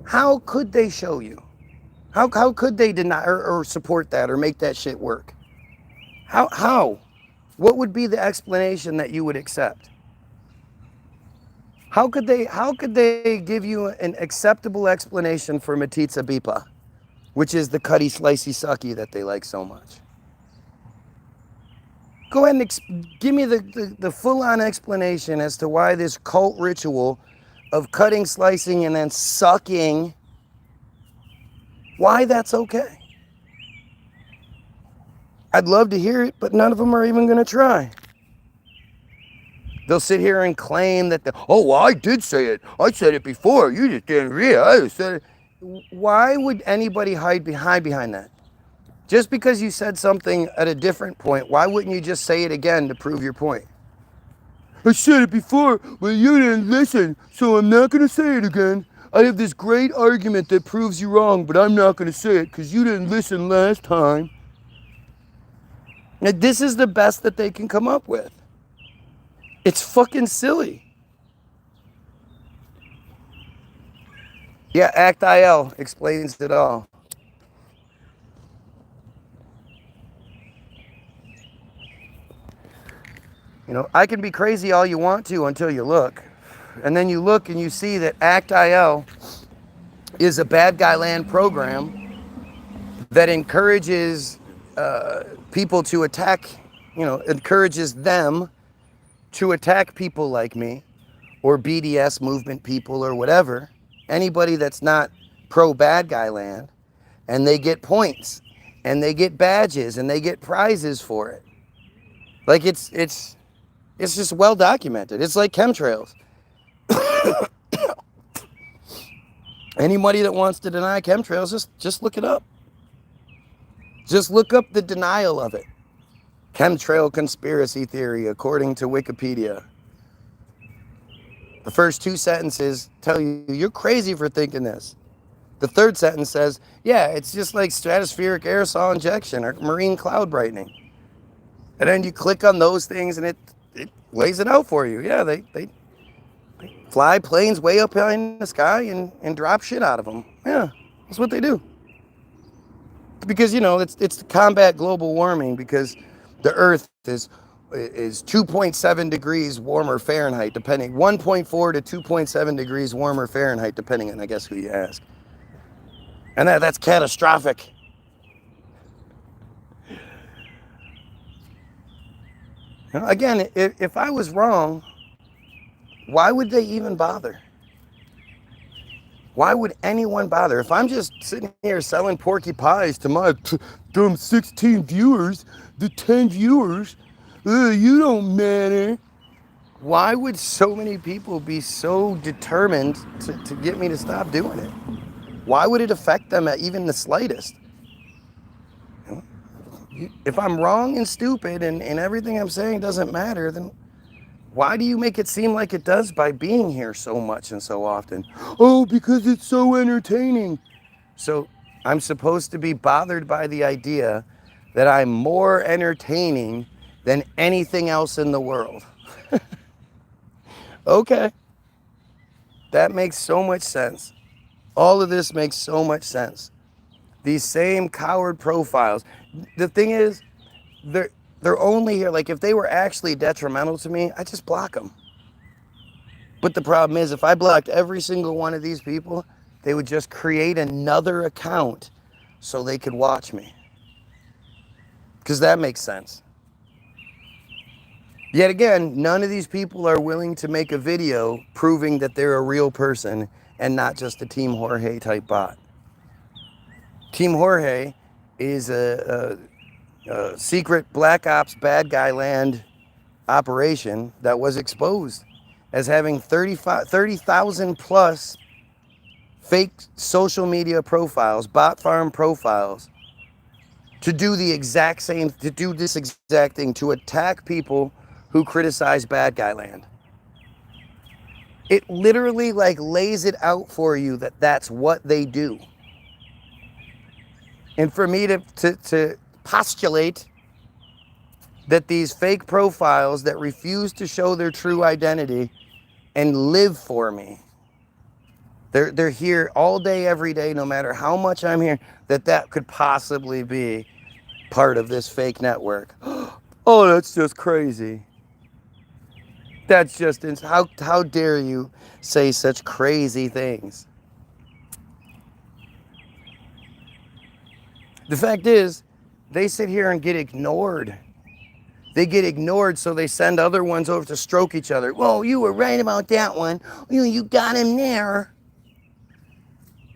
How could they show you? How could they deny or support that or make that shit work? How? What would be the explanation that you would accept? How could they give you an acceptable explanation for Matitza Bipa, which is the cutty slicey sucky that they like so much? Go ahead and give me the full-on explanation as to why this cult ritual of cutting, slicing, and then sucking, why that's okay. I'd love to hear it, but none of them are even going to try. They'll sit here and claim that, oh, well, I did say it. I said it before. You just didn't realize. I said it. Why would anybody hide behind that? Just because you said something at a different point, why wouldn't you just say it again to prove your point? I said it before, but you didn't listen, so I'm not going to say it again. I have this great argument that proves you wrong, but I'm not going to say it because you didn't listen last time. Now, this is the best that they can come up with. It's fucking silly. Yeah, act.il explains it all. You know, I can be crazy all you want to until you look. And then you look and you see that act.il is a bad guy land program that encourages people to attack, encourages them to attack people like me or BDS movement people or whatever, anybody that's not pro bad guy land, and they get points and they get badges and they get prizes for it. Like it's just well documented. It's like chemtrails. Anybody that wants to deny chemtrails, just look it up. Just look up the denial of it. Chemtrail conspiracy theory, according to Wikipedia. The first two sentences tell you, you're crazy for thinking this. The third sentence says, yeah, it's just like stratospheric aerosol injection or marine cloud brightening. And then you click on those things and it lays it out for you. Yeah, they fly planes way up high in the sky and drop shit out of them. Yeah, that's what they do. Because, it's to combat global warming, because the Earth is 2.7 degrees warmer Fahrenheit, depending, 1.4 to 2.7 degrees warmer Fahrenheit, depending on, I guess, who you ask. And that's catastrophic. Again, if I was wrong, why would they even bother? Why would anyone bother? If I'm just sitting here selling porky pies to my dumb 16 viewers, the 10 viewers, you don't matter. Why would so many people be so determined to get me to stop doing it? Why would it affect them at even the slightest? If I'm wrong and stupid and everything I'm saying doesn't matter, then why do you make it seem like it does by being here so much and so often? Oh, because it's so entertaining. So I'm supposed to be bothered by the idea that I'm more entertaining than anything else in the world. Okay. That makes so much sense. All of this makes so much sense. These same coward profiles. The thing is, they're only here, like if they were actually detrimental to me, I just block them. But the problem is, if I blocked every single one of these people, they would just create another account so they could watch me. Because that makes sense. Yet again, none of these people are willing to make a video proving that they're a real person and not just a Team Jorge type bot. Team Jorge is a secret black ops bad guy land operation that was exposed as having 30,000 plus fake social media profiles, bot farm profiles, to do the exact same, to do this exact thing, to attack people who criticize bad guy land. It literally like lays it out for you that that's what they do. And for me to postulate that these fake profiles that refuse to show their true identity and live for me, they're here all day, every day, no matter how much I'm here, that could possibly be part of this fake network. Oh, that's just crazy. That's just, how dare you say such crazy things? The fact is, they sit here and get ignored. They get ignored, so they send other ones over to stroke each other. Whoa, you were right about that one. You got him there.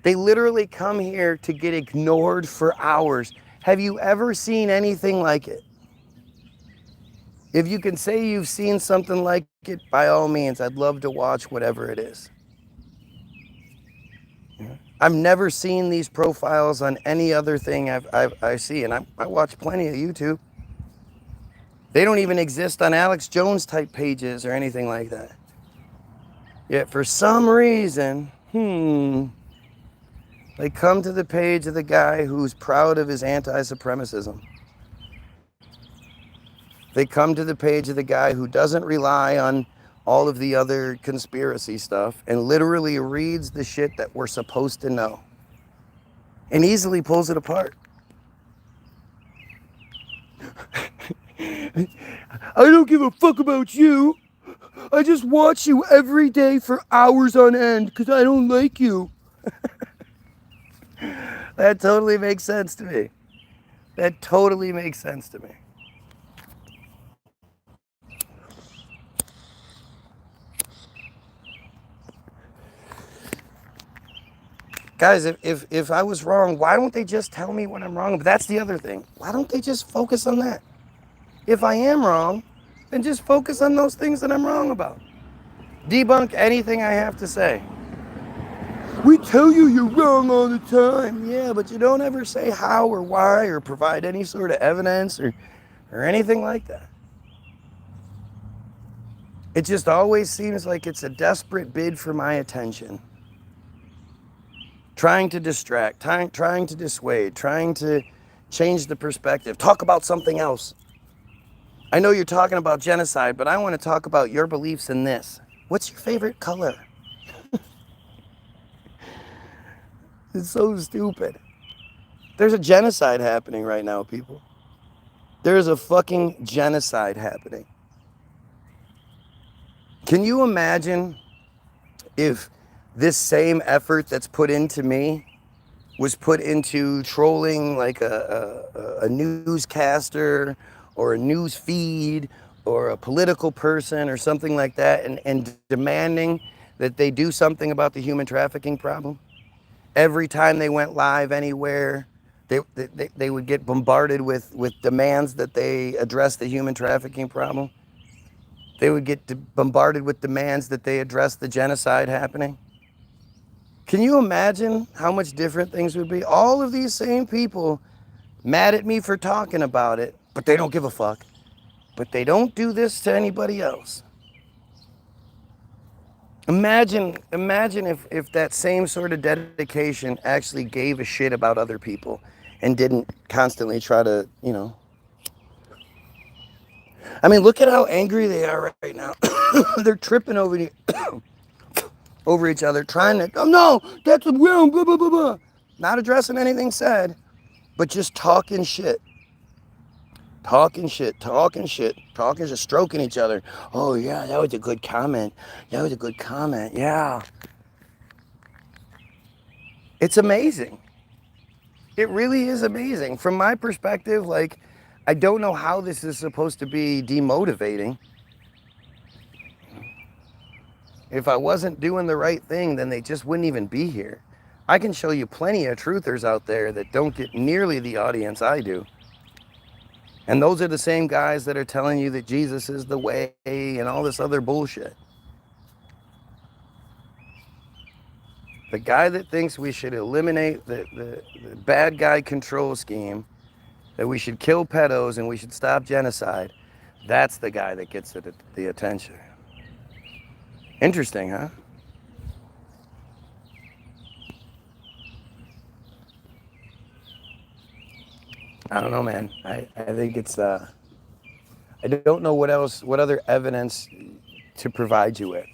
They literally come here to get ignored for hours. Have you ever seen anything like it? If you can say you've seen something like it, by all means, I'd love to watch whatever it is. I've never seen these profiles on any other thing I see, and I watch plenty of YouTube. They don't even exist on Alex Jones type pages or anything like that. Yet for some reason, they come to the page of the guy who's proud of his anti-Semitism. They come to the page of the guy who doesn't rely on all of the other conspiracy stuff and literally reads the shit that we're supposed to know and easily pulls it apart. I don't give a fuck about you. I just watch you every day for hours on end because I don't like you. That totally makes sense to me. That totally makes sense to me. Guys, if I was wrong, why don't they just tell me when I'm wrong? But that's the other thing. Why don't they just focus on that? If I am wrong, then just focus on those things that I'm wrong about. Debunk anything I have to say. We tell you you're wrong all the time. Yeah, but you don't ever say how or why or provide any sort of evidence or anything like that. It just always seems like it's a desperate bid for my attention. Trying to distract, trying to dissuade, trying to change the perspective. Talk about something else. I know you're talking about genocide, but I want to talk about your beliefs in this. What's your favorite color? It's so stupid. There's a genocide happening right now, people. There's a fucking genocide happening. Can you imagine if this same effort that's put into me was put into trolling like a newscaster or a news feed or a political person or something like that, and demanding that they do something about the human trafficking problem? Every time they went live anywhere, they would get bombarded with demands that they address the human trafficking problem. They would get bombarded with demands that they address the genocide happening. Can you imagine how much different things would be? All of these same people mad at me for talking about it, but they don't give a fuck. But they don't do this to anybody else. Imagine if that same sort of dedication actually gave a shit about other people and didn't constantly try to, I mean, look at how angry they are right now. They're tripping over each other, trying to, oh no, that's wrong, blah, blah, blah, blah. Not addressing anything said, but just talking shit. Talking shit, stroking each other. Oh yeah, that was a good comment. Yeah. It's amazing. It really is amazing. From my perspective, like, I don't know how this is supposed to be demotivating. If I wasn't doing the right thing, then they just wouldn't even be here. I can show you plenty of truthers out there that don't get nearly the audience I do. And those are the same guys that are telling you that Jesus is the way and all this other bullshit. The guy that thinks we should eliminate the bad guy control scheme, that we should kill pedos and we should stop genocide, that's the guy that gets the attention. Interesting, huh? I don't know, man. I think it's, I don't know what other evidence to provide you with.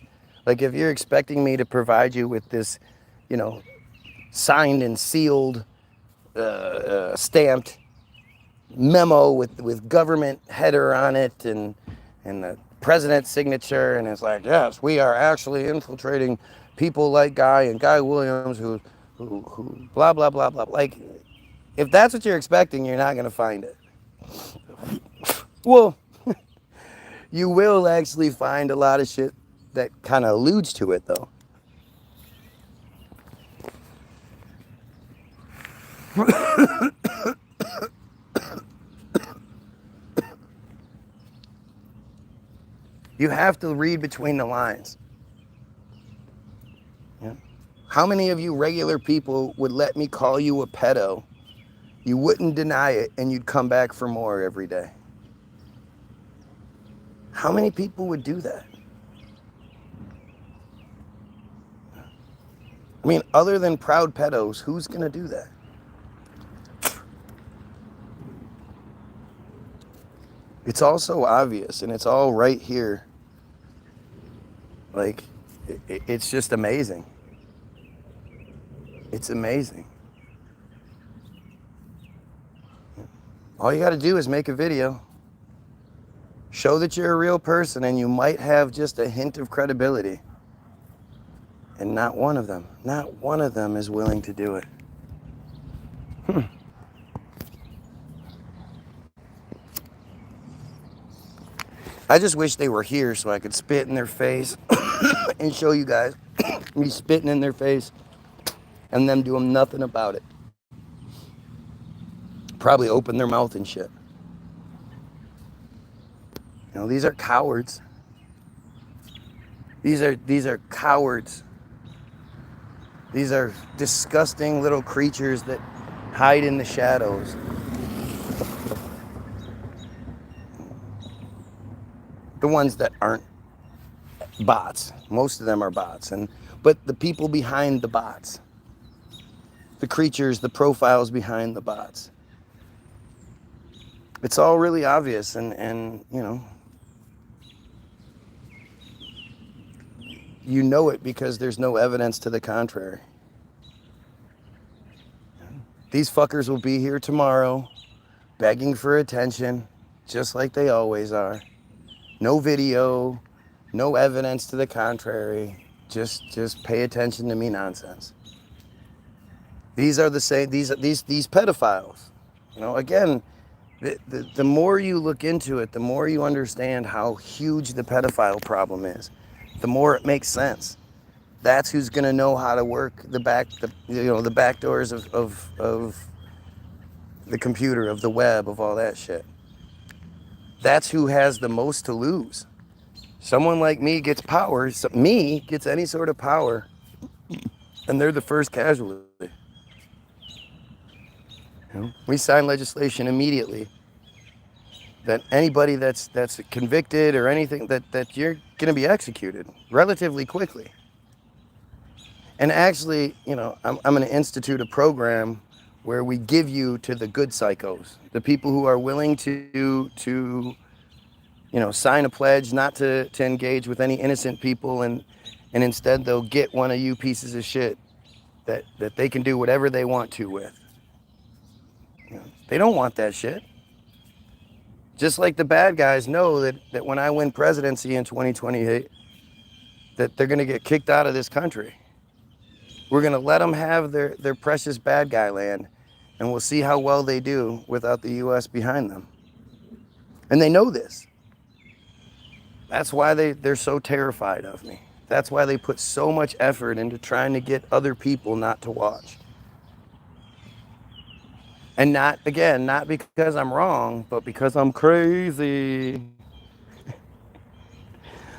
Like, if you're expecting me to provide you with this, you know, signed and sealed, stamped memo with government header on it and the president's signature, and it's like, yes, we are actually infiltrating people like Guy and Guy Williams who blah blah blah blah. Like, if that's what you're expecting, you're not gonna find it. Well, you will actually find a lot of shit that kind of alludes to it, though. You have to read between the lines. Yeah. How many of you regular people would let me call you a pedo? You wouldn't deny it, and you'd come back for more every day. How many people would do that? I mean, other than proud pedos, who's going to do that? It's all so obvious, and it's all right here. Like, it's just amazing. It's amazing. All you got to do is make a video. Show that you're a real person, and you might have just a hint of credibility. And not one of them is willing to do it. I just wish they were here so I could spit in their face and show you guys me spitting in their face and them doing nothing about it. Probably open their mouth and shit. You know, these are cowards. These are cowards. These are disgusting little creatures that hide in the shadows. The ones that aren't bots. Most of them are bots. But the people behind the bots. The creatures, the profiles behind the bots. It's all really obvious, and you know it because there's no evidence to the contrary. These fuckers will be here tomorrow begging for attention, just like they always are. No video, no evidence to the contrary. Just pay attention to me nonsense. These are the same, these pedophiles. You know, again, the more you look into it, the more you understand how huge the pedophile problem is. The more it makes sense. That's who's going to know how to work the back doors of the computer, of the web, of all that shit. That's who has the most to lose. Someone like me gets power, me gets any sort of power, and they're the first casualty. You know, we sign legislation immediately that anybody that's convicted or anything, that you're going to be executed relatively quickly. And actually, you know, I'm going to institute a program where we give you to the good psychos, the people who are willing to sign a pledge not to engage with any innocent people, and instead they'll get one of you pieces of shit that they can do whatever they want to with. You know, they don't want that shit. Just like the bad guys know that when I win presidency in 2028, that they're going to get kicked out of this country. We're going to let them have their precious bad guy land, and we'll see how well they do without the U.S. behind them. And they know this. That's why they're so terrified of me. That's why they put so much effort into trying to get other people not to watch. And not, again, not because I'm wrong, but because I'm crazy.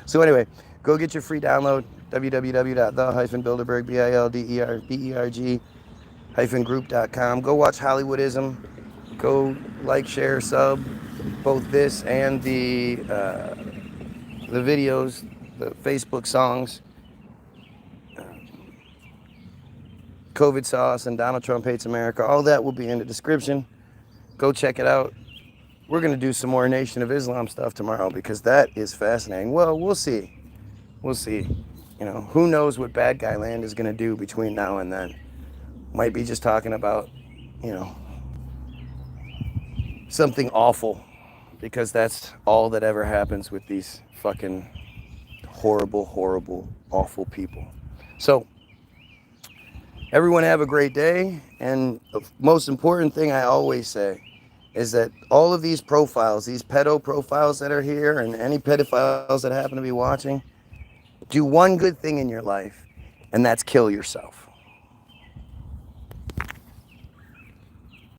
So anyway, go get your free download, www.the-bilderberg.group.com. Go watch Hollywoodism. Go like, share, sub, both this and the videos, the Facebook songs, COVID sauce and Donald Trump hates America. All that will be in the description. Go check it out. We're going to do some more Nation of Islam stuff tomorrow because that is fascinating. Well, we'll see. We'll see. You know, who knows what bad guy land is going to do between now and then. Might be just talking about, you know, something awful, because that's all that ever happens with these fucking horrible, horrible, awful people. So, everyone have a great day. And the most important thing I always say is that all of these profiles, these pedo profiles that are here, and any pedophiles that happen to be watching, do one good thing in your life, and that's kill yourself.